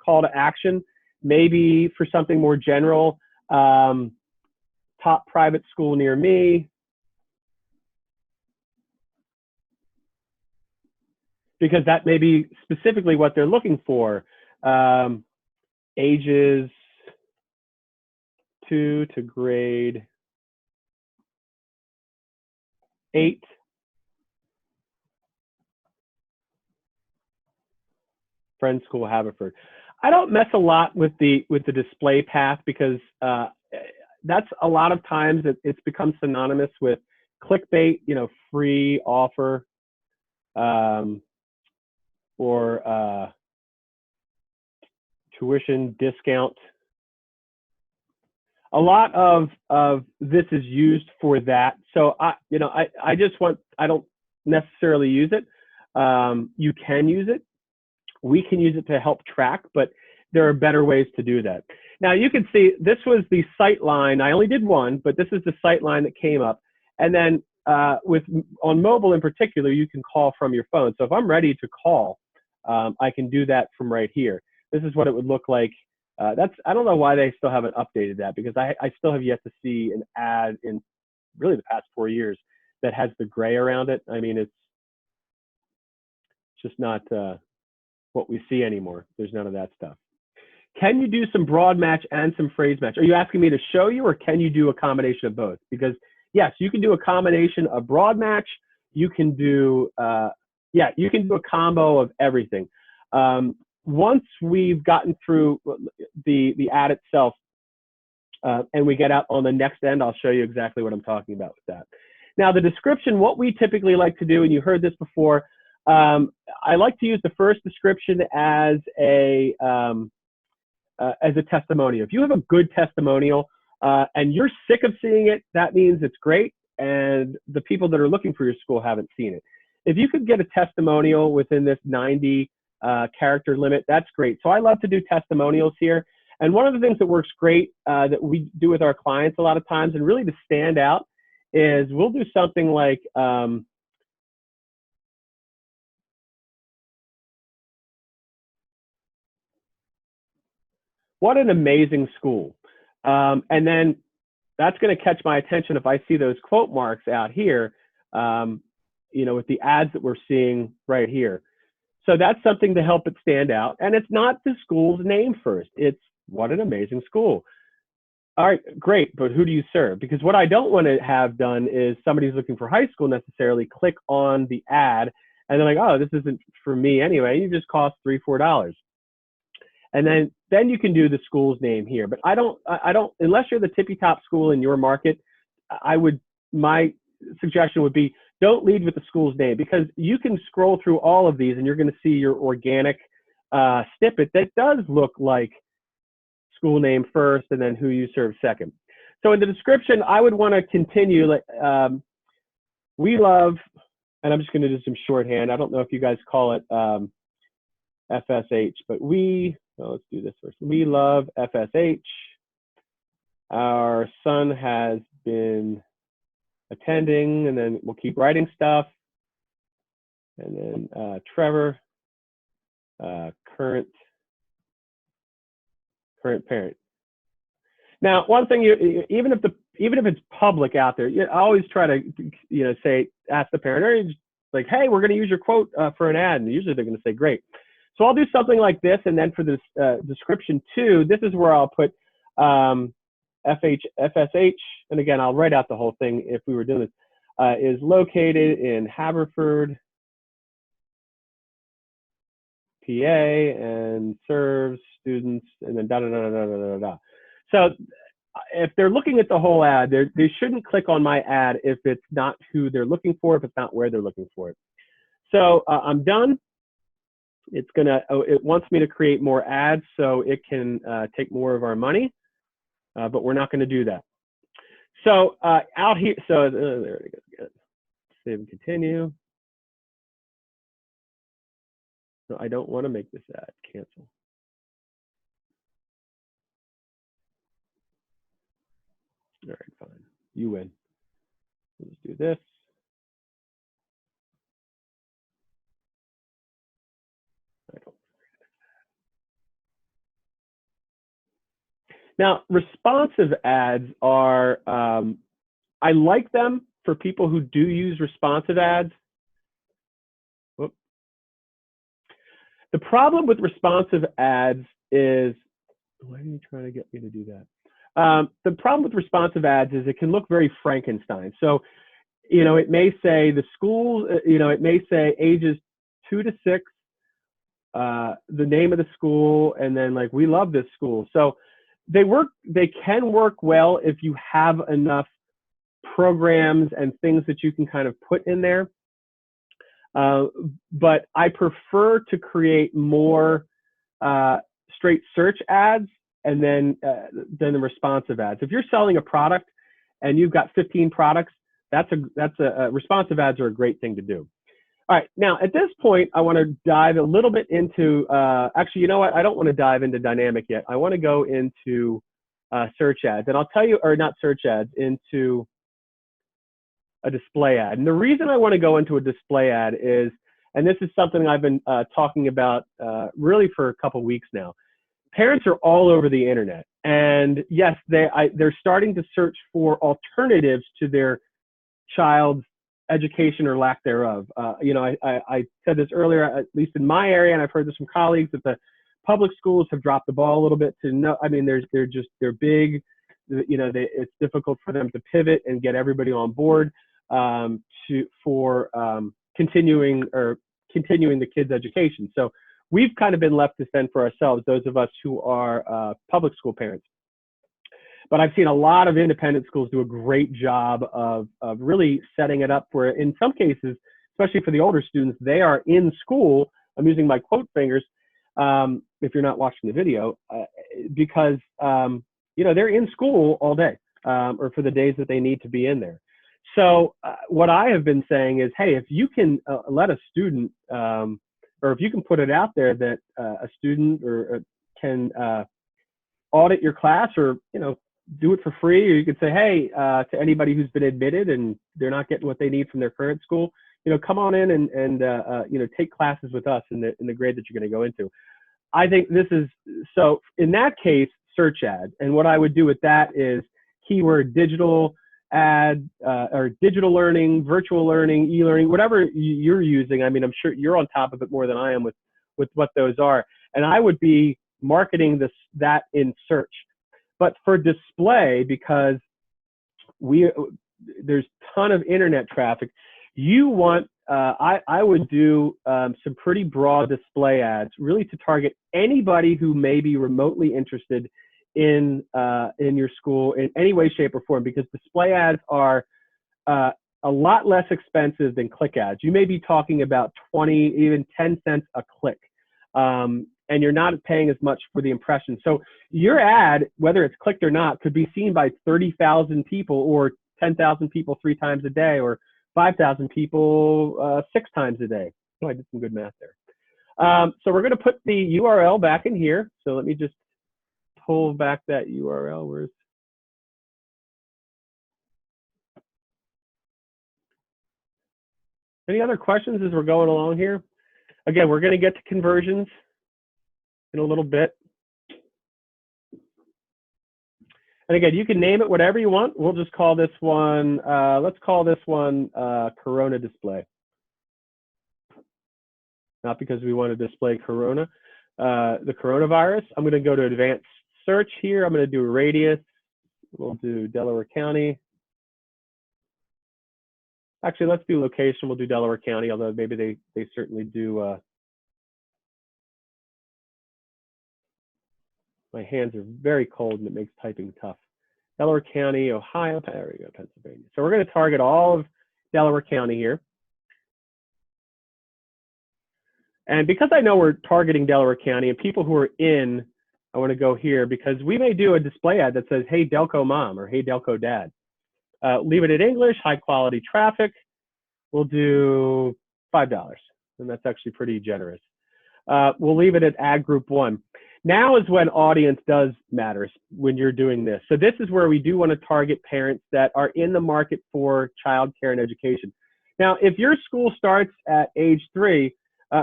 call to action, maybe for something more general, top private school near me. Because that may be specifically what they're looking for. Ages 2 to grade 8. Friends School, Haverford. I don't mess a lot with the display path because that's a lot of times it's become synonymous with clickbait, free offer, or tuition discount. A lot of this is used for that. So I don't necessarily use it. You can use it. We can use it to help track, but there are better ways to do that. Now you can see this was the Siteline. I only did one, but this is the Siteline that came up. And then on mobile in particular, you can call from your phone. So if I'm ready to call, I can do that from right here. This is what it would look like. I don't know why they still haven't updated that, because I still have yet to see an ad in really the past 4 years that has the gray around it. I mean, it's just not what we see anymore. There's none of that stuff. Can you do some broad match and some phrase match? Are you asking me to show you, or can you do a combination of both? Because yes, you can do a combination of broad match. You can do, you can do a combo of everything. Once we've gotten through the ad itself and we get out on the next end, I'll show you exactly what I'm talking about with that. Now, the description, what we typically like to do, and you heard this before, I like to use the first description as a testimonial. If you have a good testimonial and you're sick of seeing it, that means it's great, and the people that are looking for your school haven't seen it. If you could get a testimonial within this 90 character limit, that's great. So I love to do testimonials here. And one of the things that works great that we do with our clients a lot of times, and really to stand out, is we'll do something like, what an amazing school. And then that's going to catch my attention if I see those quote marks out here, with the ads that we're seeing right here. So that's something to help it stand out. And it's not the school's name first. It's what an amazing school. All right, great, but who do you serve? Because what I don't want to have done is somebody's looking for high school necessarily click on the ad and they're like, oh, this isn't for me anyway. You just cost $3, $4. And then you can do the school's name here. But I don't, unless you're the tippy top school in your market, my suggestion would be, don't lead with the school's name, because you can scroll through all of these and you're going to see your organic snippet that does look like school name first and then who you serve second. So in the description, I would want to continue, we love, and I'm just going to do some shorthand. I don't know if you guys call it FSH, but let's do this first. We love FSH. Our son has been attending, and then we'll keep writing stuff. And then Trevor, current parent. Now, one thing, even if it's public out there, I always try to, say, ask the parent, like, hey, we're going to use your quote for an ad. And usually they're going to say, great. So I'll do something like this. And then for this description too, this is where I'll put FSH. And again, I'll write out the whole thing if we were doing this, is located in Haverford, PA, and serves students, and then da da da da da da da. So if they're looking at the whole ad, they shouldn't click on my ad if it's not who they're looking for, if it's not where they're looking for it. So I'm done. It wants me to create more ads so it can take more of our money, but we're not going to do that. So out here, so there it goes. Save and continue. No, I don't want to make this ad. Cancel. All right, fine. You win. Let's do this. Now, responsive ads are, I like them for people who do use responsive ads. Whoop. The problem with responsive ads is, why are you trying to get me to do that? The problem with responsive ads is it can look very Frankenstein. So, it may say the school, it may say ages 2 to 6, the name of the school, and then like, we love this school. So they can work well if you have enough programs and things that you can kind of put in there. But I prefer to create more straight search ads and then the responsive ads. If you're selling a product and you've got 15 products, responsive ads are a great thing to do. All right, now at this point, I want to dive a little bit into, actually, you know what? I don't want to dive into dynamic yet. I want to go into search ads, and I'll tell you, or not search ads, into a display ad. And the reason I want to go into a display ad is, and this is something I've been talking about really for a couple weeks now. Parents are all over the internet, and yes, they're starting to search for alternatives to their child's education or lack thereof. I said this earlier, at least in my area, and I've heard this from colleagues, that the public schools have dropped the ball a little bit they're big, it's difficult for them to pivot and get everybody on board for continuing the kids' education. So we've kind of been left to fend for ourselves, those of us who are public school parents. But I've seen a lot of independent schools do a great job of really setting it up where, in some cases, especially for the older students, they are in school. I'm using my quote fingers if you're not watching the video, because they're in school all day or for the days that they need to be in there. So what I have been saying is, hey, if you can let a student, or if you can put it out there that a student can audit your class, or do it for free, or you could say, hey, to anybody who's been admitted and they're not getting what they need from their current school, come on in and take classes with us in the grade that you're going to go into. I think this is, so in that case, search ads. And what I would do with that is keyword digital ad, or digital learning, virtual learning, e-learning, whatever you're using. I mean, I'm sure you're on top of it more than I am with what those are. And I would be marketing that in search. But for display, because there's a ton of internet traffic, you want, I would do some pretty broad display ads, really to target anybody who may be remotely interested in your school in any way, shape, or form, because display ads are a lot less expensive than click ads. You may be talking about 20, even 10 cents a click. And you're not paying as much for the impression. So your ad, whether it's clicked or not, could be seen by 30,000 people or 10,000 people 3 times a day, or 5,000 people 6 times a day. Oh, I did some good math there. So we're going to put the URL back in here. So let me just pull back that URL. Where's any other questions as we're going along here? Again, we're going to get to conversions in a little bit. And again, you can name it whatever you want. We'll just call this one, let's call this one Corona display. not because we want to display the coronavirus. I'm going to go to advanced search here. I'm going to do a radius. We'll do Delaware County. Actually, let's do location. We'll do Delaware County, although maybe they certainly do. My hands are very cold and it makes typing tough. Delaware County, Ohio, there we go, Pennsylvania. So we're going to target all of Delaware County here. And because I know we're targeting Delaware County and people who are in, I want to go here because we may do a display ad that says, hey, Delco Mom or hey, Delco Dad. Leave it in English, high quality traffic. We'll do $5. And that's actually pretty generous. We'll leave it at ad group 1. Now is when audience does matter, when you're doing this. So this is where we do want to target parents that are in the market for childcare and education. Now, if your school starts at age 3,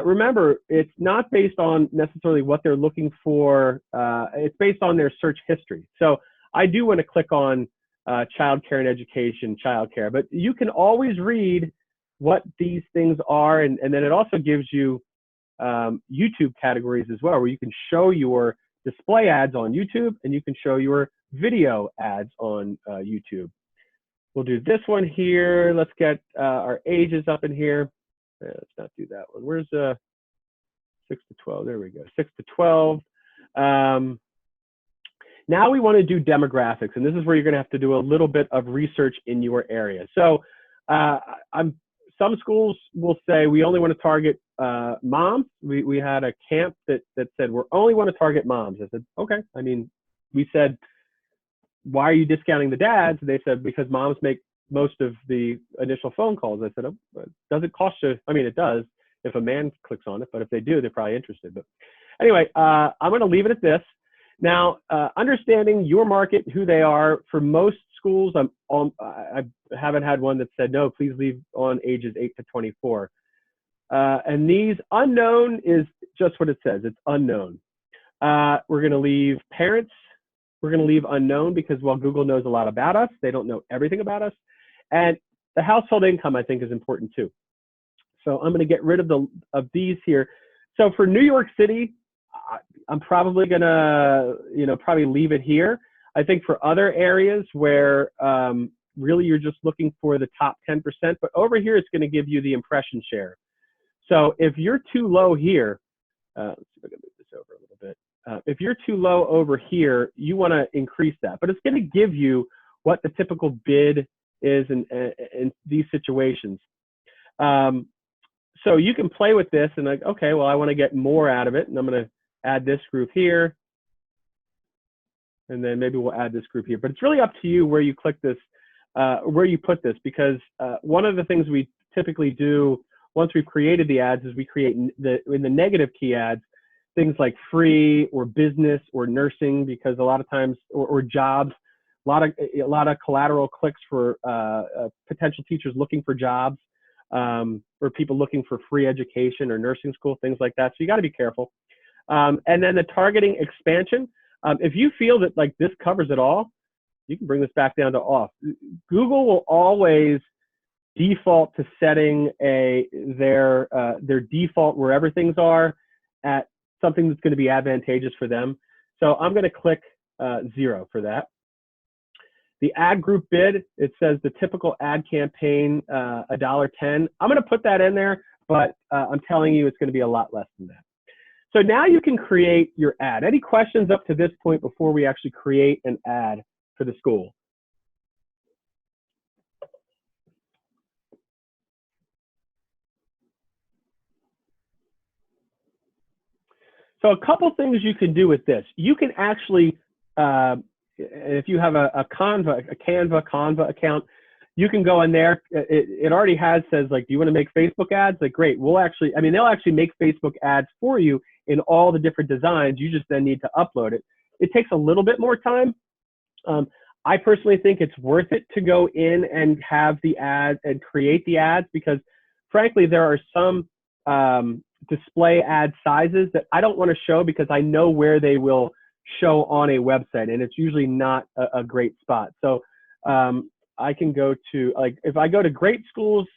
remember, it's not based on necessarily what they're looking for. It's based on their search history. So I do want to click on childcare and education, childcare, but you can always read what these things are. And then it also gives you YouTube categories as well, where you can show your display ads on YouTube and you can show your video ads on YouTube. We'll do this one here. Let's get our ages up in here. Let's not do that one. Where's 6 to 12? There we go. 6 to 12. Now we want to do demographics, and this is where you're going to have to do a little bit of research in your area. So some schools will say we only want to target moms. We had a camp that said we only want to target moms. I said, okay. I mean, we said, why are you discounting the dads? They said, because moms make most of the initial phone calls. I said, oh, does it cost you? I mean, it does if a man clicks on it, but if they do, they're probably interested. But anyway, I'm going to leave it at this. Now, understanding your market, who they are, for most schools, I haven't had one that said, no, please leave on ages 8 to 24. And these unknown is just what it says. It's unknown. We're going to leave parents. We're going to leave unknown because while Google knows a lot about us, they don't know everything about us. And the household income, I think, is important too. So I'm going to get rid of these here. So for New York City, I'm probably going to, probably leave it here. I think for other areas where really you're just looking for the top 10%, but over here it's going to give you the impression share. So if you're too low here, let's see if I can move this over a little bit. If you're too low over here, you want to increase that, but it's going to give you what the typical bid is in these situations. So you can play with this and like, okay, well, I want to get more out of it, and I'm going to add this group here, and then maybe we'll add this group here. But it's really up to you where you click this, where you put this, because one of the things we typically do once we've created the ads is we create in the negative key ads, things like free or business or nursing, because a lot of times, or jobs, a lot of collateral clicks for potential teachers looking for jobs, or people looking for free education or nursing school, things like that. So you got to be careful. And then the targeting expansion. If you feel that like this covers it all, you can bring this back down to off. Google will always default to setting their default wherever things are at something that's going to be advantageous for them. So I'm going to click 0 for that. The ad group bid, it says the typical ad campaign, $1.10. I'm going to put that in there, but I'm telling you it's going to be a lot less than that. So now you can create your ad. Any questions up to this point before we actually create an ad for the school? So a couple things you can do with this. You can actually, if you have a Canva account, you can go in there. It already says like, do you want to make Facebook ads? Like, great. They'll actually make Facebook ads for you in all the different designs. You just then need to upload it. It takes a little bit more time. I personally think it's worth it to go in and have the ads and create the ads, because frankly, there are some display ad sizes that I don't want to show because I know where they will show on a website, and it's usually not a great spot. So I can go to, like, if I go to Great Schools,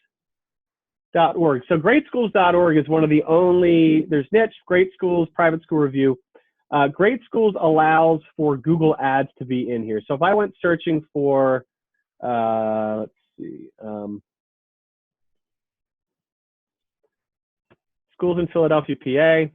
.org. So greatschools.org is one of the only, there's niche, great schools, private school review. Great Schools allows for Google Ads to be in here. So if I went searching for, let's see, schools in Philadelphia, PA,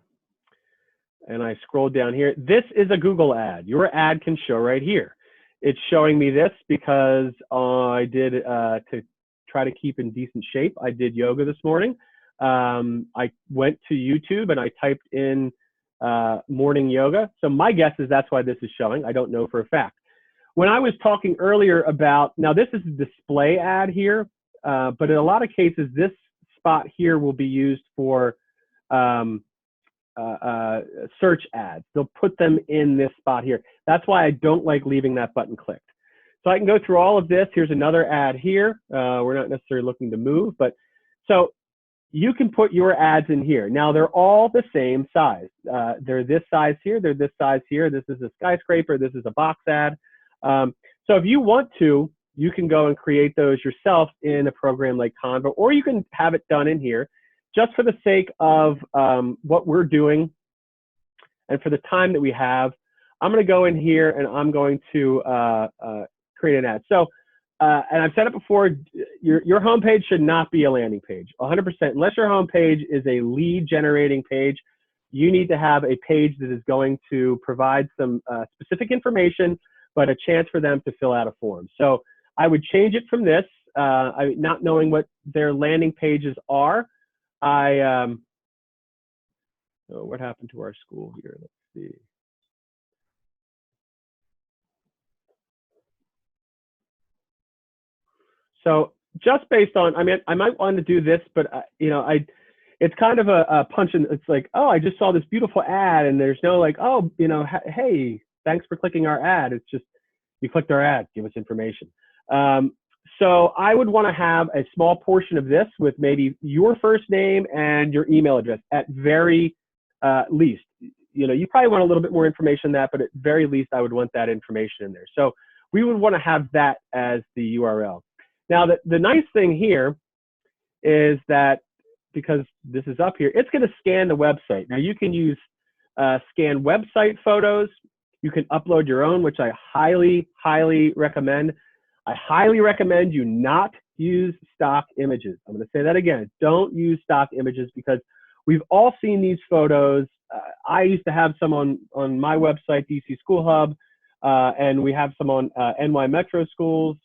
and I scroll down here, this is a Google ad. Your ad can show right here. It's showing me this because I did, to try to keep in decent shape, I did yoga this morning. I went to YouTube and I typed in morning yoga. So my guess is that's why this is showing. I don't know for a fact. When I was talking earlier about, now this is a display ad here, but in a lot of cases, this spot here will be used for search ads. They'll put them in this spot here. That's why I don't like leaving that button clicked. So I can go through all of this. Here's another ad here. We're not necessarily looking to move, but so you can put your ads in here. Now they're all the same size. They're this size here. They're this size here. This is a skyscraper. This is a box ad. So if you want to, you can go and create those yourself in a program like Canva, or you can have it done in here. Just for the sake of what we're doing and for the time that we have, I'm going to go in here and I'm going to create an ad. So, and I've said it before, your homepage should not be a landing page, 100%. Unless your homepage is a lead generating page, you need to have a page that is going to provide some specific information, but a chance for them to fill out a form. So I would change it from this, not knowing what their landing pages are. Oh, what happened to our school here? Let's see. So just based on, I mean, I might want to do this, but you know, it's kind of a punch in. It's like, oh, I just saw this beautiful ad, and there's no like, oh, you know, hey, thanks for clicking our ad. It's just you clicked our ad, give us information. So I would want to have a small portion of this with maybe your first name and your email address at very least. You know, you probably want a little bit more information than that, but at very least, I would want that information in there. So we would want to have that as the URL. Now, the nice thing here is that because this is up here, it's going to scan the website. Now, you can use scan website photos. You can upload your own, which I highly, highly recommend. I highly recommend you not use stock images. I'm going to say that again. Don't use stock images because we've all seen these photos. I used to have some on my website, DC School Hub, and we have some on NY Metro Schools.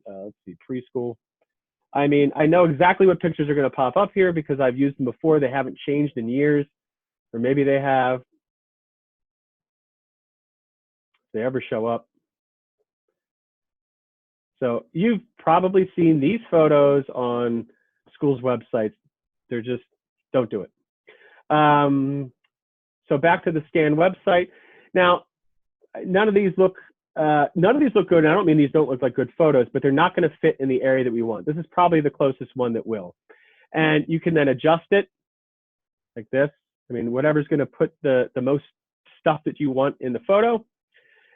Let's see, preschool. I mean, I know exactly what pictures are going to pop up here because I've used them before. They haven't changed in years, or maybe they have. If they ever show up. So you've probably seen these photos on schools' websites. They're just, don't do it. So back to the scan website. Now, none of these look good. And I don't mean these don't look like good photos, but they're not going to fit in the area that we want. This is probably the closest one that will. And you can then adjust it like this. I mean, whatever's going to put the most stuff that you want in the photo.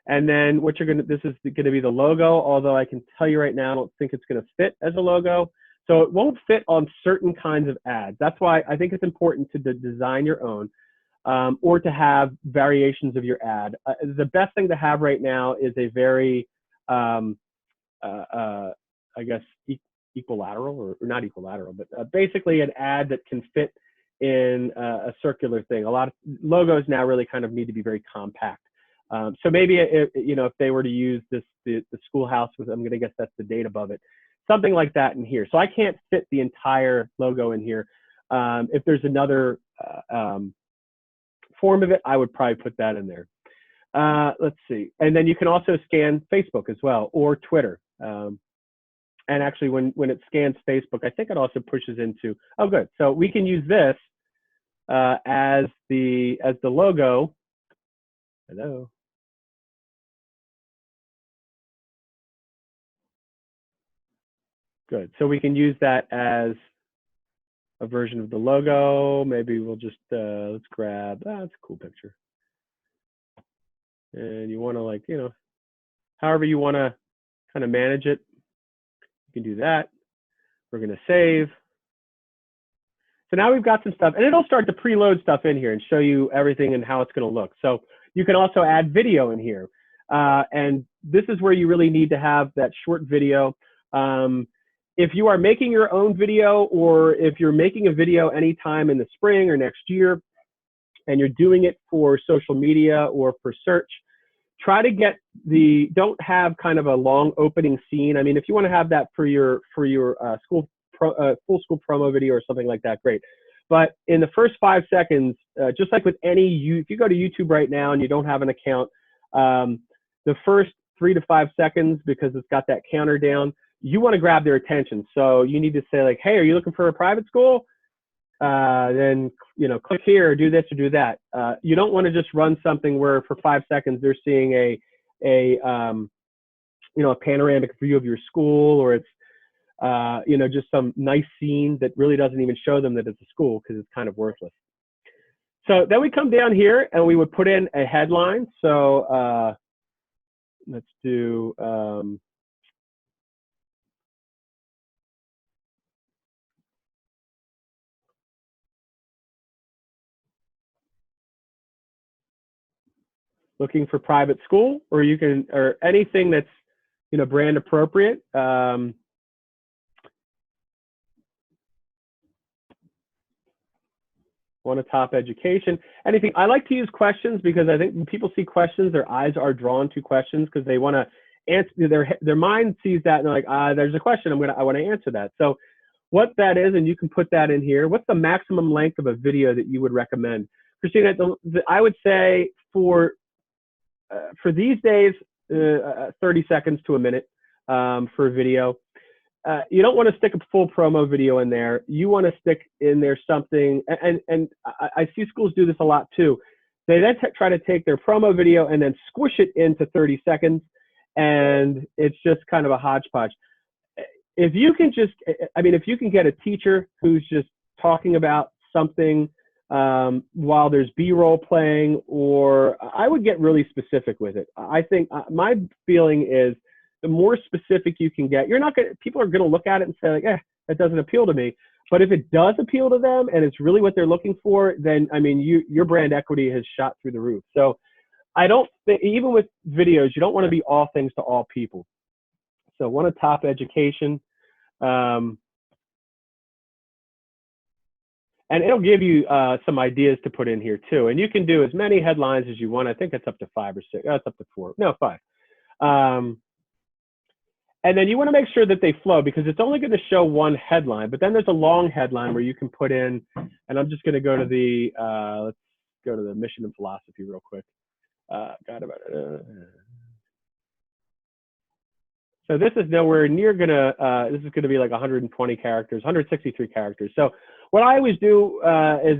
And then what you're going to, this is going to be the logo, although I can tell you right now, I don't think it's going to fit as a logo. So it won't fit on certain kinds of ads. That's why I think it's important to design your own or to have variations of your ad. The best thing to have right now is a very, I guess, equilateral or not equilateral, but basically an ad that can fit in a circular thing. A lot of logos now really kind of need to be very compact. So maybe you know, if they were to use the schoolhouse with, I'm going to guess that's the date above it, something like that in here. So I can't fit the entire logo in here. If there's another form of it, I would probably put that in there. Let's see, and then you can also scan Facebook as well or Twitter. And actually, when it scans Facebook, I think it also pushes into. Oh, good. So we can use this as the logo. Hello. Good. So we can use that as a version of the logo. Maybe we'll just, let's grab, that's a cool picture. And you want to, like, you know, however you want to kind of manage it, you can do that. We're going to save. So now we've got some stuff, and it'll start to preload stuff in here and show you everything and how it's going to look. So you can also add video in here. And this is where you really need to have that short video. If you are making your own video, or if you're making a video anytime in the spring or next year, and you're doing it for social media or for search, try to get don't have kind of a long opening scene. I mean, if you want to have that for your full school promo video or something like that, great. But in the first 5 seconds, just like with if you go to YouTube right now and you don't have an account, the first 3 to 5 seconds, because it's got that counter down, you want to grab their attention. So you need to say like, hey, are you looking for a private school? Then, click here, or do this or do that. You don't want to just run something where for 5 seconds they're seeing a panoramic view of your school, or it's, just some nice scene that really doesn't even show them that it's a school, because it's kind of worthless. So then we come down here and we would put in a headline. So let's do, looking for private school, or anything that's, brand appropriate. Want a top education, anything. I like to use questions, because I think when people see questions, their eyes are drawn to questions, because they want to answer, their mind sees that and they're like, there's a question, I want to answer that. So what that is, and you can put that in here. What's the maximum length of a video that you would recommend? Christina, I would say for these days, 30 seconds to a minute for a video. You don't want to stick a full promo video in there. You want to stick in there something, and I see schools do this a lot too. They then try to take their promo video and then squish it into 30 seconds, and it's just kind of a hodgepodge. If you can if you can get a teacher who's just talking about something while there's B-roll playing, or I would get really specific with it. I think my feeling is the more specific you can get, people are going to look at it and say like, that doesn't appeal to me. But if it does appeal to them and it's really what they're looking for, then your brand equity has shot through the roof. So I don't think, even with videos, you don't want to be all things to all people. So want a top education. And it'll give you some ideas to put in here too. And you can do as many headlines as you want. I think it's up to 5 or 6. It's up to 4. No, 5. And then you want to make sure that they flow, because it's only going to show one headline. But then there's a long headline where you can put in, and I'm just going to go to let's go to the mission and philosophy real quick. So this is nowhere near this is gonna be like 120 characters, 163 characters. So what I always do is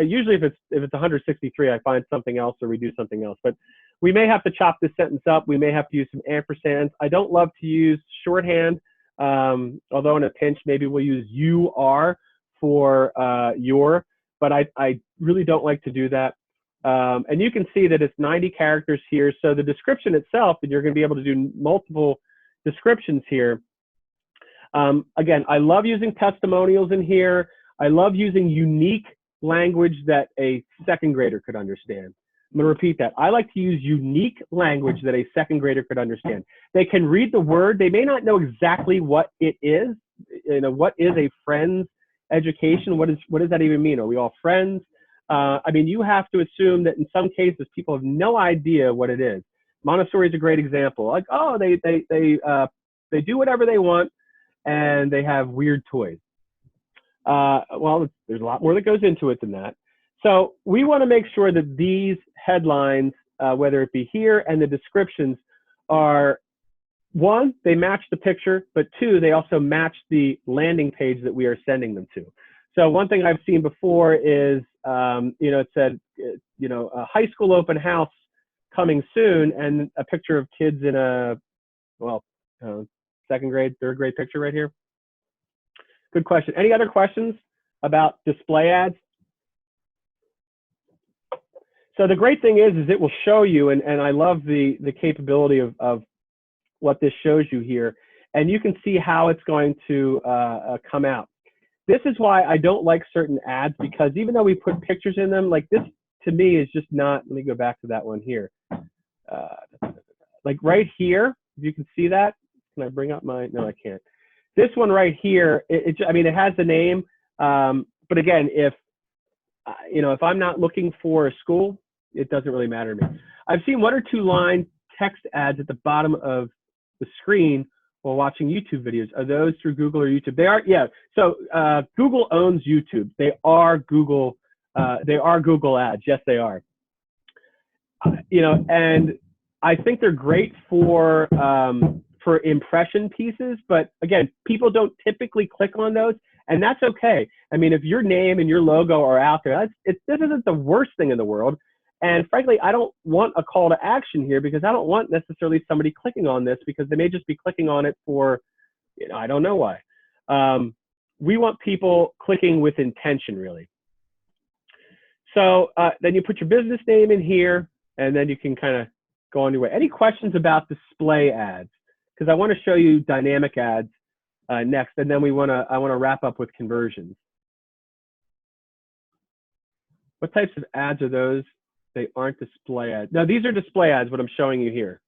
usually if it's 163, I find something else or we do something else. But we may have to chop this sentence up. We may have to use some ampersands. I don't love to use shorthand, although in a pinch, maybe we'll use UR for your, but I really don't like to do that. And you can see that it's 90 characters here. So the description itself, and you're gonna be able to do multiple descriptions here. Again, I love using testimonials in here. I love using unique language that a second grader could understand. I'm going to repeat that. I like to use unique language that a second grader could understand. They can read the word. They may not know exactly what it is. What is a friend's education? What does that even mean? Are we all friends? You have to assume that in some cases, people have no idea what it is. Montessori is a great example. Like, they do whatever they want, and they have weird toys. Well, there's a lot more that goes into it than that. So we want to make sure that these headlines, whether it be here and the descriptions, are, one, they match the picture, but two, they also match the landing page that we are sending them to. So one thing I've seen before is, it said, a high school open house coming soon, and a picture of kids in a, second grade, third grade picture right here. Good question. Any other questions about display ads? So the great thing is it will show you, and I love the capability of what this shows you here, and you can see how it's going to come out. this is why I don't like certain ads, because even though we put pictures in them, like this to me is just not, let me go back to that one here. Like right here, if you can see that, can I bring up my, no, I can't. This one right here, I mean, it has the name, but again, if, if I'm not looking for a school, it doesn't really matter to me. I've seen 1 or 2 line text ads at the bottom of the screen while watching YouTube videos. Are those through Google or YouTube? They are, yeah. So Google owns YouTube. They are Google ads. Yes, they are. And I think they're great for impression pieces, but again, people don't typically click on those, and that's okay. I mean, if your name and your logo are out there, this isn't the worst thing in the world. And frankly, I don't want a call to action here, because I don't want necessarily somebody clicking on this, because they may just be clicking on it for, I don't know why. We want people clicking with intention, really. So then you put your business name in here, and then you can kind of go on your way. Any questions about display ads? Because I want to show you dynamic ads next, and then I want to wrap up with conversions. What types of ads are those? They aren't display ads. No, these are display ads, what I'm showing you here.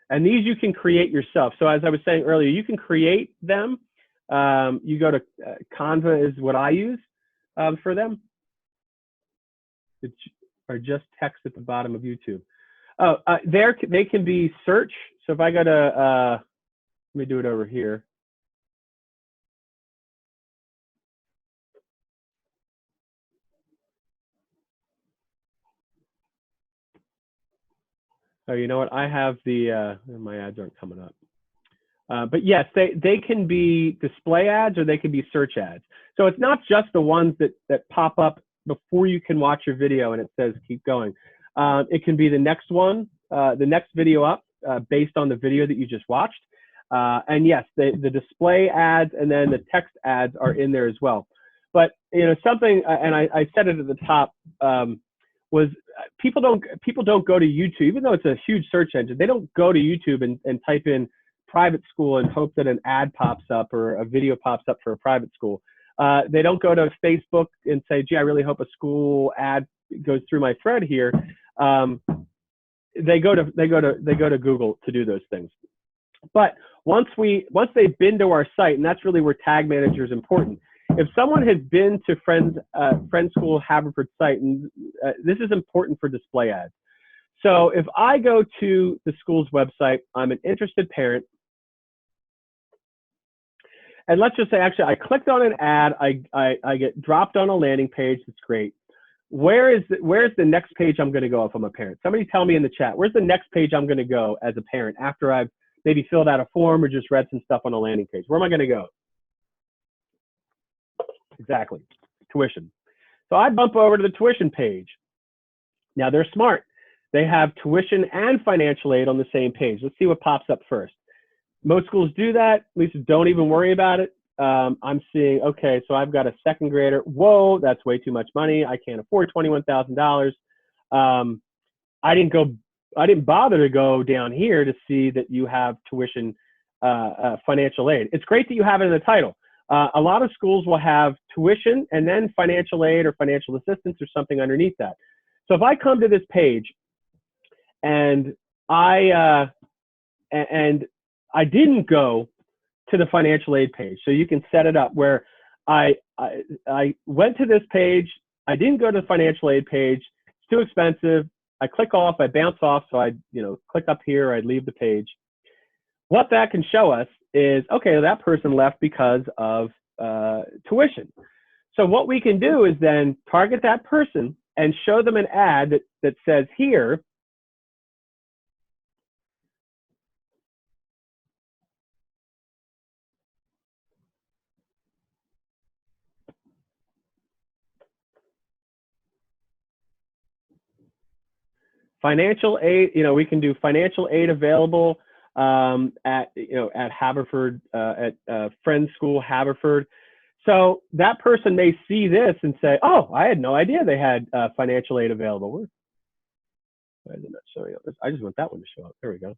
And these you can create yourself. So as I was saying earlier, you can create them. You go to Canva is what I use for them. Or just text at the bottom of YouTube. Oh, they can be search. So if I go to, let me do it over here. Oh, you know what? I have the, my ads aren't coming up. But yes, they can be display ads, or they can be search ads. So it's not just the ones that pop up before you can watch your video and it says keep going. It can be the next one, the next video up based on the video that you just watched. And yes, the display ads and then the text ads are in there as well. But something, and I said it at the top, was people don't go to YouTube, even though it's a huge search engine. They don't go to YouTube and type in private school and hope that an ad pops up or a video pops up for a private school. They don't go to Facebook and say, gee, I really hope a school ad goes through my thread here. They go to Google to do those things. But once they've been to our site, and that's really where Tag Manager is important. If someone has been to Friends School Haverford site, and this is important for display ads. So if I go to the school's website, I'm an interested parent, and let's just say, actually, I clicked on an ad, I get dropped on a landing page. That's great. Where's the next page I'm going to go if I'm a parent? Somebody tell me in the chat. Where's the next page I'm going to go as a parent after I've maybe filled out a form or just read some stuff on a landing page? Where am I going to go? Exactly, tuition. So I bump over to the tuition page. Now they're smart. They have tuition and financial aid on the same page. Let's see what pops up first. Most schools do that. Lisa, don't even worry about it. I'm seeing, okay, so I've got a second grader. Whoa, that's way too much money. I can't afford $21,000. I didn't bother to go down here to see that you have tuition, financial aid. It's great that you have it in the title. A lot of schools will have tuition and then financial aid or financial assistance or something underneath that. So if I come to this page and I didn't go to the financial aid page, so you can set it up where I went to this page, I didn't go to the financial aid page, it's too expensive, I click off, I bounce off, so I click up here, I leave the page. What that can show us is, okay, that person left because of tuition. So what we can do is then target that person and show them an ad that says here, financial aid, we can do financial aid available at Haverford, at Friends School Haverford. So that person may see this and say, oh, I had no idea they had financial aid available. Why is it not showing up? I just want that one to show up. There we go.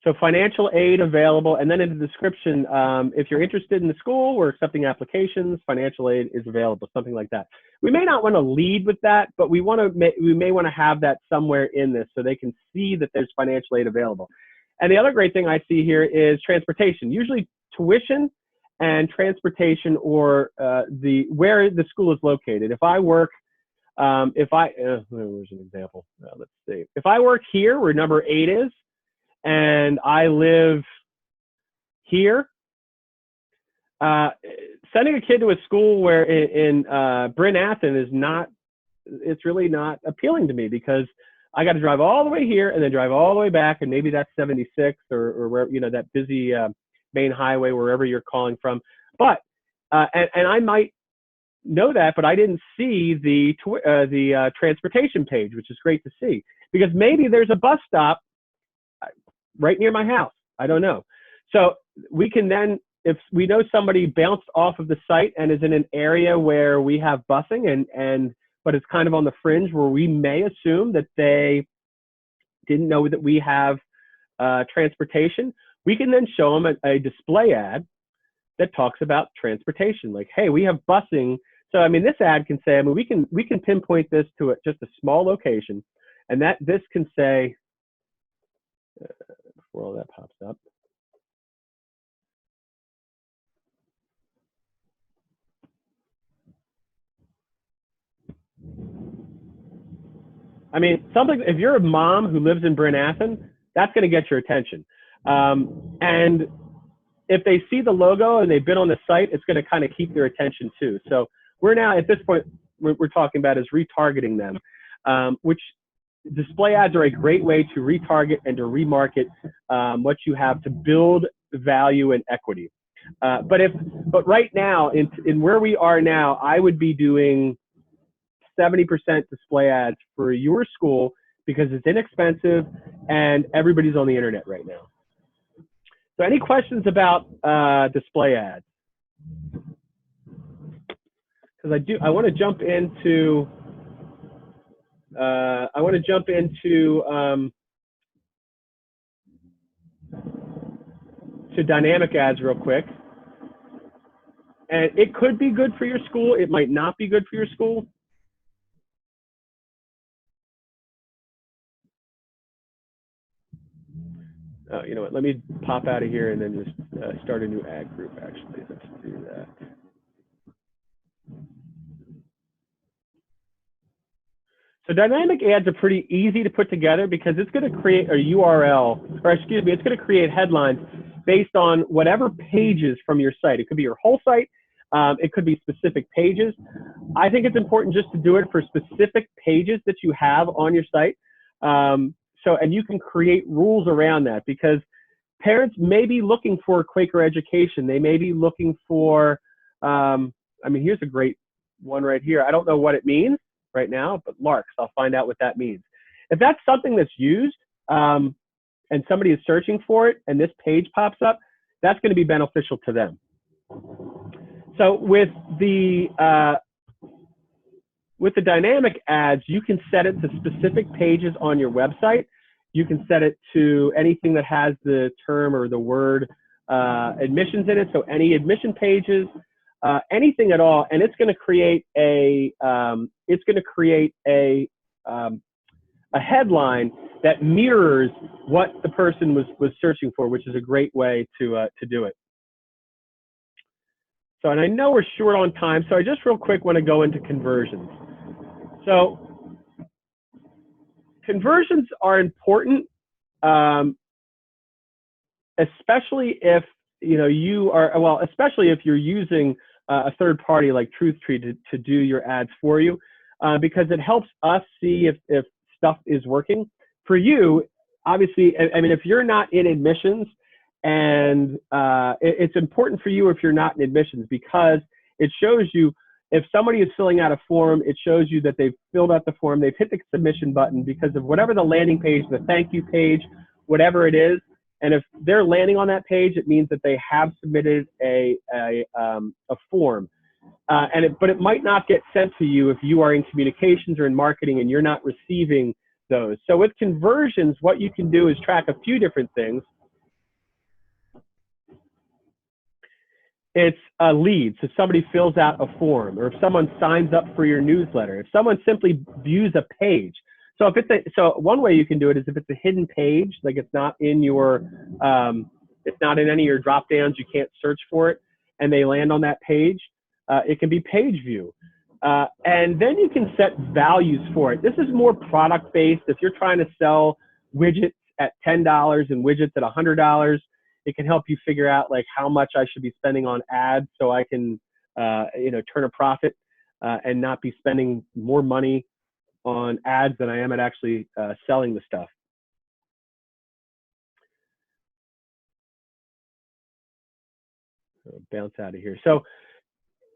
So financial aid available, and then in the description, if you're interested in the school, we're accepting applications, financial aid is available, something like that. We may not want to lead with that, but we may want to have that somewhere in this so they can see that there's financial aid available. And the other great thing I see here is transportation, usually tuition and transportation, or where the school is located. If I work, where's an example? Let's see. If I work here where number 8 is, and I live here, sending a kid to a school where in Bryn Athyn is not, it's really not appealing to me, because I got to drive all the way here and then drive all the way back, and maybe that's 76 or where, you know, that busy main highway, wherever you're calling from. But and I might know that, but I didn't see the transportation page, which is great to see, because maybe there's a bus stop right near my house. I don't know. So we can then, if we know somebody bounced off of the site and is in an area where we have busing but it's kind of on the fringe where we may assume that they didn't know that we have transportation, we can then show them a display ad that talks about transportation. Like, hey, we have busing. So, I mean, this ad can say, I mean, we can pinpoint this to just a small location, and that this can say, before all that pops up, I mean, something, if you're a mom who lives in Bryn Athyn, that's going to get your attention. And if they see the logo and they've been on the site, it's going to kind of keep their attention too. So we're now, at this point, we're talking about is retargeting them, which display ads are a great way to retarget and to remarket what you have to build value and equity. But right now, in where we are now, I would be doing 70% display ads for your school, because it's inexpensive and everybody's on the internet right now. So any questions about display ads? Because I want to jump into to dynamic ads real quick. And it could be good for your school. It might not be good for your school. You know what, let me pop out of here and then just start a new ad group, actually. Let's do that. So dynamic ads are pretty easy to put together, because it's going to create a URL, or excuse me, it's going to create headlines based on whatever pages from your site. It could be your whole site. It could be specific pages. I think it's important just to do it for specific pages that you have on your site. And you can create rules around that, because parents may be looking for Quaker education. They may be looking for, I mean, here's a great one right here. I don't know what it means right now, but Larks, I'll find out what that means. If that's something that's used and somebody is searching for it and this page pops up, that's going to be beneficial to them. So with the dynamic ads, you can set it to specific pages on your website. You can set it to anything that has the term or the word admissions in it. So any admission pages, anything at all, and it's going to create a headline that mirrors what the person was searching for, which is a great way to do it. So, and I know we're short on time, so I just real quick want to go into conversions. So conversions are important, especially if especially if you're using a third party like TruthTree to do your ads for you, because it helps us see if stuff is working for you. Obviously, I mean, if you're not in admissions, and it's important for you if you're not in admissions, because it shows you, if somebody is filling out a form, it shows you that they've filled out the form, they've hit the submission button because of whatever the landing page, the thank you page, whatever it is. And if they're landing on that page, it means that they have submitted a form. But it might not get sent to you if you are in communications or in marketing and you're not receiving those. So with conversions, what you can do is track a few different things. it's a lead. So somebody fills out a form, or if someone signs up for your newsletter, if someone simply views a page. So if it's so one way you can do it is if it's a hidden page, like it's not in your, it's not in any of your drop downs, you can't search for it, and they land on that page, it can be page view. And then you can set values for it. This is more product based. If you're trying to sell widgets at $10 and widgets at $100, it can help you figure out like how much I should be spending on ads so I can, turn a profit and not be spending more money on ads than I am at actually selling the stuff. I'll bounce out of here. So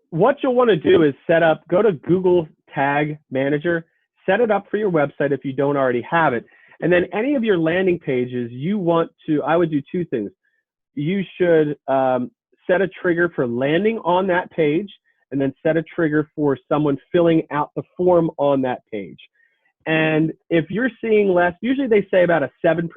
what you'll want to do is set up, go to Google Tag Manager, set it up for your website if you don't already have it. And then any of your landing pages, I would do two things. You should set a trigger for landing on that page, and then set a trigger for someone filling out the form on that page. And if you're seeing less, usually they say about a 7%.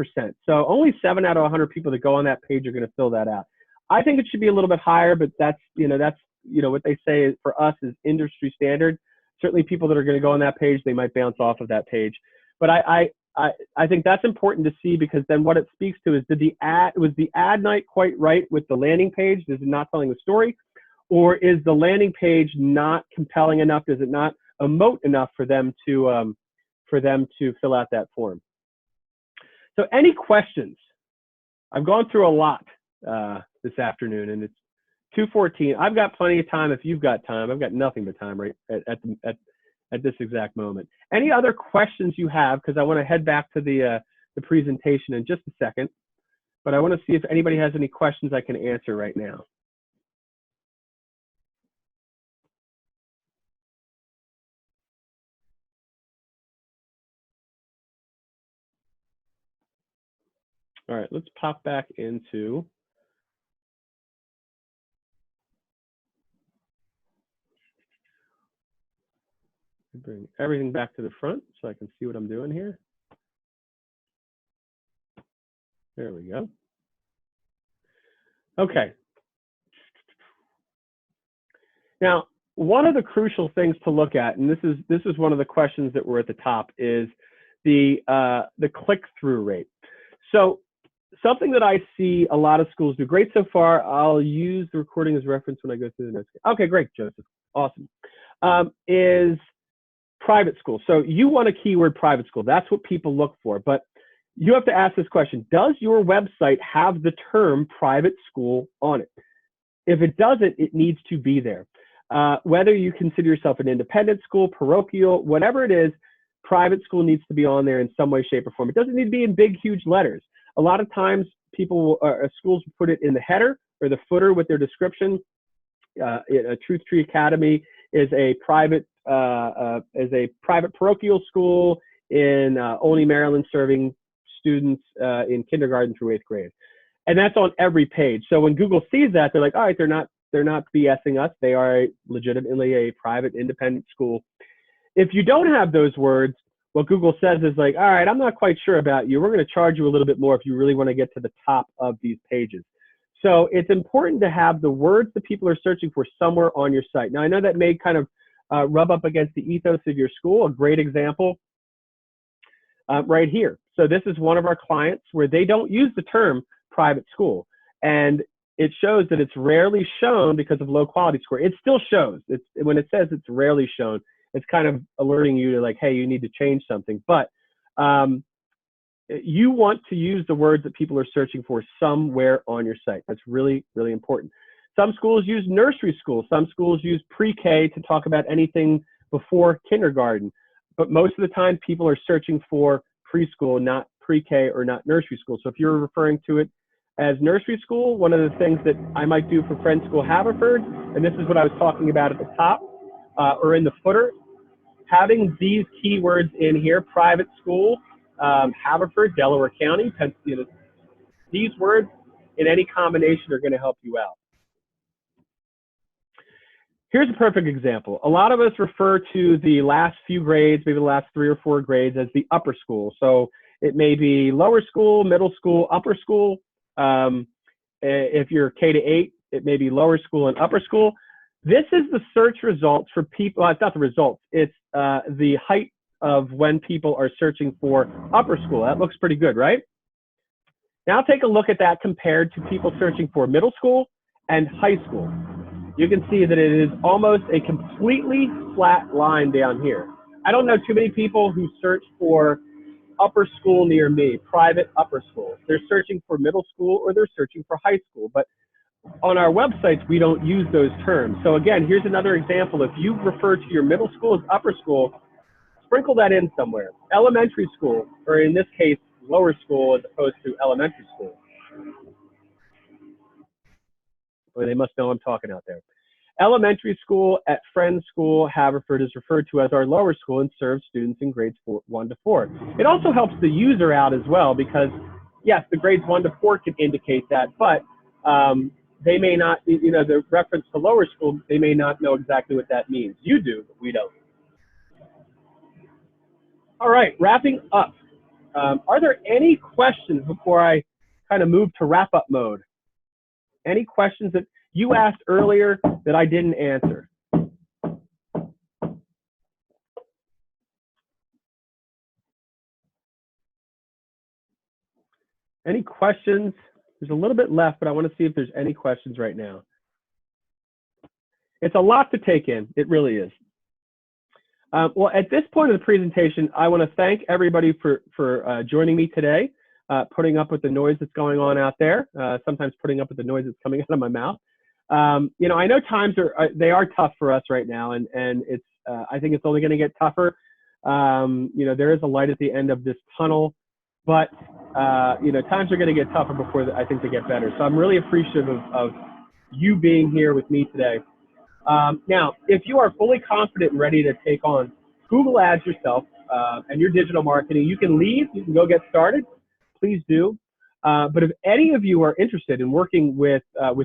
So only 7 out of 100 people that go on that page are going to fill that out. I think it should be a little bit higher, but that's what they say for us is industry standard. Certainly people that are going to go on that page, they might bounce off of that page. But I think that's important to see, because then what it speaks to is, was the ad night quite right with the landing page? Is it not telling the story? Or is the landing page not compelling enough? Is it not emote enough for them to fill out that form? So any questions? I've gone through a lot this afternoon, and it's 2:14. I've got plenty of time if you've got time. I've got nothing but time right at this exact moment. Any other questions you have? Because I want to head back to the presentation in just a second, but I want to see if anybody has any questions I can answer right now. All right, let's pop back into bring everything back to the front so I can see what I'm doing here. There we go. Okay. Now, one of the crucial things to look at, and this is one of the questions that were at the top, is the click-through rate. So something that I see a lot of schools do great so far, I'll use the recording as reference when I go through the notes. Okay, great, Joseph. Awesome. Is private school. So you want a keyword private school. That's what people look for. But you have to ask this question: does your website have the term private school on it? If it doesn't, it needs to be there. Whether you consider yourself an independent school, parochial, whatever it is, private school needs to be on there in some way, shape, or form. It doesn't need to be in big, huge letters. A lot of times schools put it in the header or the footer with their description. Truth Tree Academy is a private parochial school in Olney, Maryland, serving students in kindergarten through 8th grade, and that's on every page. So when Google sees that, they're like, all right, they're not BSing us. They are legitimately a private independent school. If you don't have those words, what Google says is like, all right, I'm not quite sure about you. We're going to charge you a little bit more if you really want to get to the top of these pages. So it's important to have the words that people are searching for somewhere on your site. Now, I know that may kind of rub up against the ethos of your school. A great example right here. So this is one of our clients where they don't use the term private school. And it shows that it's rarely shown because of low quality score. It still shows. When it says it's rarely shown, it's kind of alerting you to like, hey, you need to change something. But you want to use the words that people are searching for somewhere on your site. That's really, really important. Some schools use nursery school. Some schools use pre-K to talk about anything before kindergarten. But most of the time, people are searching for preschool, not pre-K or not nursery school. So if you're referring to it as nursery school, one of the things that I might do for Friend School Haverford, and this is what I was talking about at the top or in the footer, having these keywords in here: private school, Haverford, Delaware County, these words in any combination are going to help you out. Here's a perfect example. A lot of us refer to the last few grades, maybe the last 3 or 4 grades, as the upper school. So it may be lower school, middle school, upper school. If you're K to 8, it may be lower school and upper school. This is the search results for people. It's not the results. It's the height of when people are searching for upper school. That looks pretty good, right? Now take a look at that compared to people searching for middle school and high school. You can see that it is almost a completely flat line down here. I don't know too many people who search for upper school near me, private upper school. They're searching for middle school or they're searching for high school. But on our websites, we don't use those terms. So again, here's another example. If you refer to your middle school as upper school, sprinkle that in somewhere. Elementary school, or in this case, lower school as opposed to elementary school. Or they must know I'm talking out there. Elementary school at Friends School, Haverford, is referred to as our lower school and serves students in grades 1 to 4. It also helps the user out as well because, yes, the grades 1 to 4 can indicate that, but they may not, the reference to lower school, they may not know exactly what that means. You do, but we don't. All right, wrapping up. Are there any questions before I kind of move to wrap-up mode? Any questions that you asked earlier that I didn't answer? Any questions? There's a little bit left, but I want to see if there's any questions right now. It's a lot to take in. It really is. Well, at this point of the presentation, I want to thank everybody for joining me today, putting up with the noise that's going on out there, sometimes putting up with the noise that's coming out of my mouth. I know times are tough for us right now, and it's I think it's only going to get tougher. There is a light at the end of this tunnel, but times are going to get tougher before I think they get better. So I'm really appreciative of you being here with me today. Now, if you are fully confident and ready to take on Google Ads yourself and your digital marketing, you can leave. You can go get started. Please do. But if any of you are interested in working with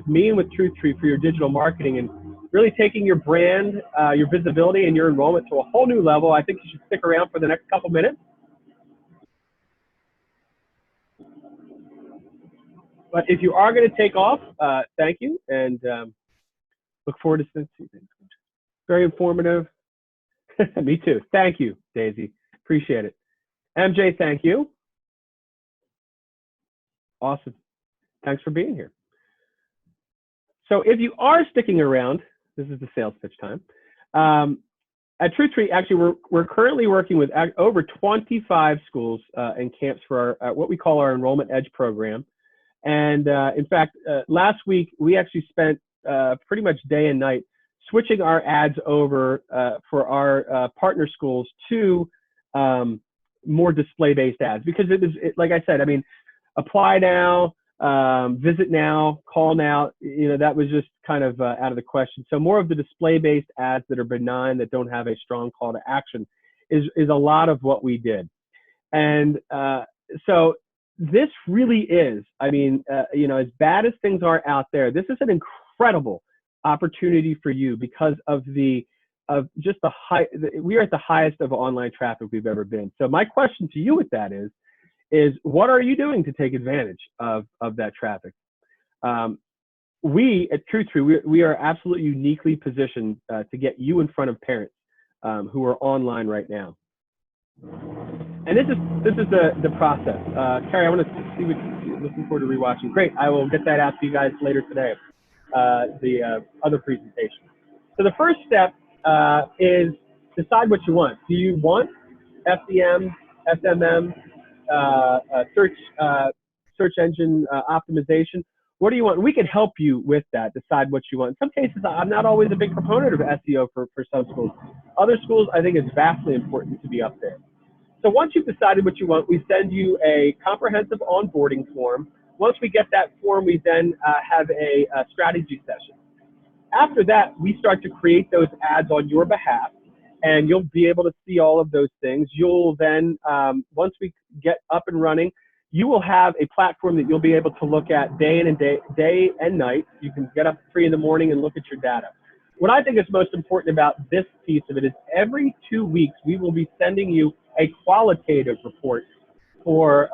me and with TruthTree for your digital marketing and really taking your brand, your visibility, and your enrollment to a whole new level, I think you should stick around for the next couple minutes. But if you are going to take off, thank you, and look forward to seeing you. Very informative. Me too. Thank you, Daisy. Appreciate it. MJ, thank you. Awesome. Thanks for being here. So if you are sticking around, this is the sales pitch time. At TruthTree, actually, we're currently working with over 25 schools and camps for our, what we call our Enrollment Edge program. And in fact, last week, we actually spent pretty much day and night switching our ads over for our partner schools to more display-based ads, because like I said, I mean, apply now, visit now, call now, that was just kind of out of the question. So more of the display-based ads that are benign, that don't have a strong call to action is a lot of what we did. And so this really is, I mean, as bad as things are out there, this is an incredible opportunity for you because of just the we are at the highest of online traffic we've ever been. So my question to you with that is what are you doing to take advantage of that traffic? We at TruthTree, we are absolutely uniquely positioned to get you in front of parents who are online right now. And this is the process. Carrie, I want to see what you're looking forward to rewatching. Great, I will get that out to you guys later today, the other presentation. So the first step is decide what you want. Do you want SEM, SMM, search engine optimization? What do you want? We can help you with that, decide what you want. In some cases, I'm not always a big proponent of SEO for some schools. Other schools, I think it's vastly important to be up there. So once you've decided what you want, we send you a comprehensive onboarding form. Once we get that form, we then have a strategy session. After that, we start to create those ads on your behalf, and you'll be able to see all of those things. You'll then, once we get up and running, you will have a platform that you'll be able to look at day and night. You can get up at 3 in the morning and look at your data. What I think is most important about this piece of it is every 2 weeks, we will be sending you a qualitative report for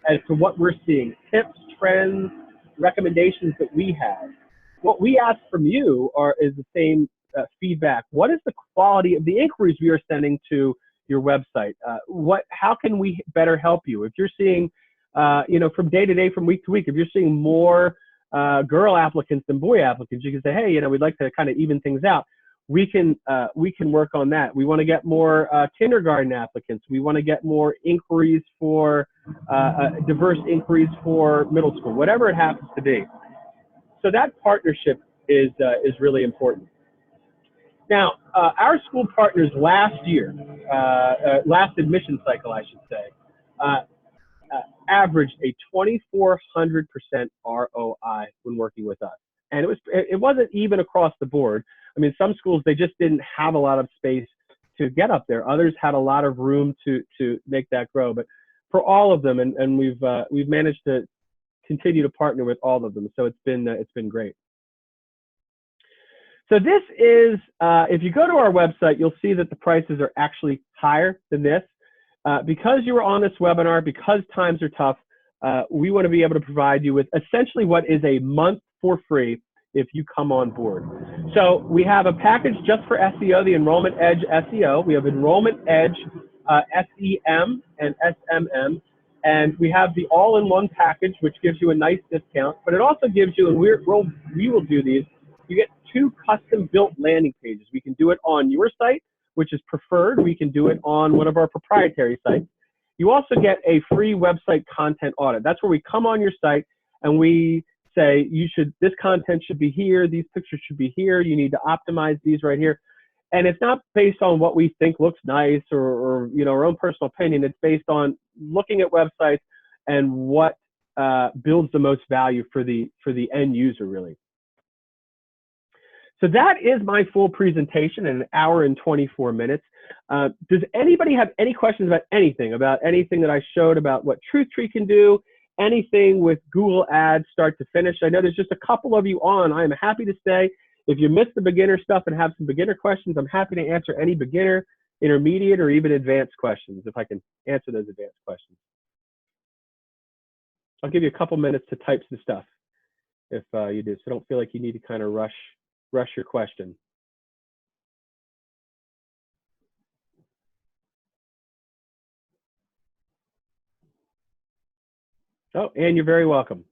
as to what we're seeing, tips, trends, recommendations that we have. What we ask from you is the same feedback. What is the quality of the inquiries we are sending to your website? How can we better help you? If you're seeing, from day to day, from week to week, if you're seeing more girl applicants than boy applicants, you can say, hey, we'd like to kind of even things out. We can work on that. We want to get more kindergarten applicants. We want to get more inquiries for diverse inquiries for middle school, whatever it happens to be. So that partnership is really important. Now, our school partners last year, last admission cycle, I should say, averaged a 2,400% ROI when working with us, and it wasn't even across the board. I mean, some schools, they just didn't have a lot of space to get up there. Others had a lot of room to make that grow. But for all of them, and we've managed to continue to partner with all of them. So it's been great. So this is, if you go to our website, you'll see that the prices are actually higher than this. Because you were on this webinar, because times are tough, we want to be able to provide you with essentially what is a month for free if you come on board. So we have a package just for SEO, the Enrollment Edge SEO. We have Enrollment Edge SEM and SMM. And we have the all-in-one package, which gives you a nice discount. But it also gives you, and we will do these, you get 2 custom-built landing pages. We can do it on your site, which is preferred. We can do it on one of our proprietary sites. You also get a free website content audit. That's where we come on your site and we say, this content should be here, these pictures should be here, you need to optimize these right here. And it's not based on what we think looks nice or our own personal opinion. It's based on looking at websites and what builds the most value for the end user, really. So that is my full presentation in 1 hour and 24 minutes. Does anybody have any questions about anything that I showed about what TruthTree can do, anything with Google Ads start to finish? I know there's just a couple of you on. I am happy to stay. If you missed the beginner stuff and have some beginner questions, I'm happy to answer any beginner, intermediate, or even advanced questions, if I can answer those advanced questions. I'll give you a couple minutes to type some stuff if you do, so don't feel like you need to kind of rush your question. Oh, and you're very welcome.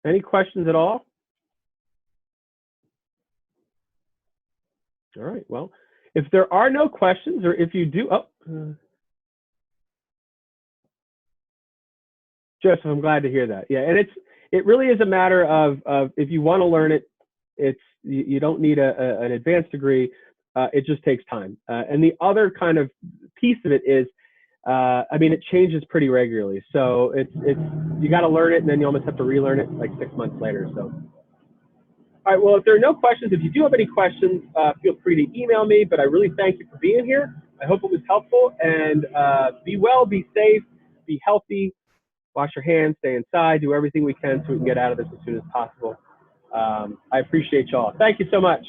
Any questions at all? All right, well, if there are no questions, or if you do, Joseph, I'm glad to hear that. Yeah, and it really is a matter of if you want to learn it, you don't need an advanced degree. It just takes time. And the other kind of piece of it is, I mean, it changes pretty regularly. So you got to learn it, and then you almost have to relearn it like 6 months later. So. All right, well, if there are no questions, if you do have any questions, feel free to email me, but I really thank you for being here. I hope it was helpful, and be well, be safe, be healthy, wash your hands, stay inside, do everything we can so we can get out of this as soon as possible. I appreciate y'all. Thank you so much.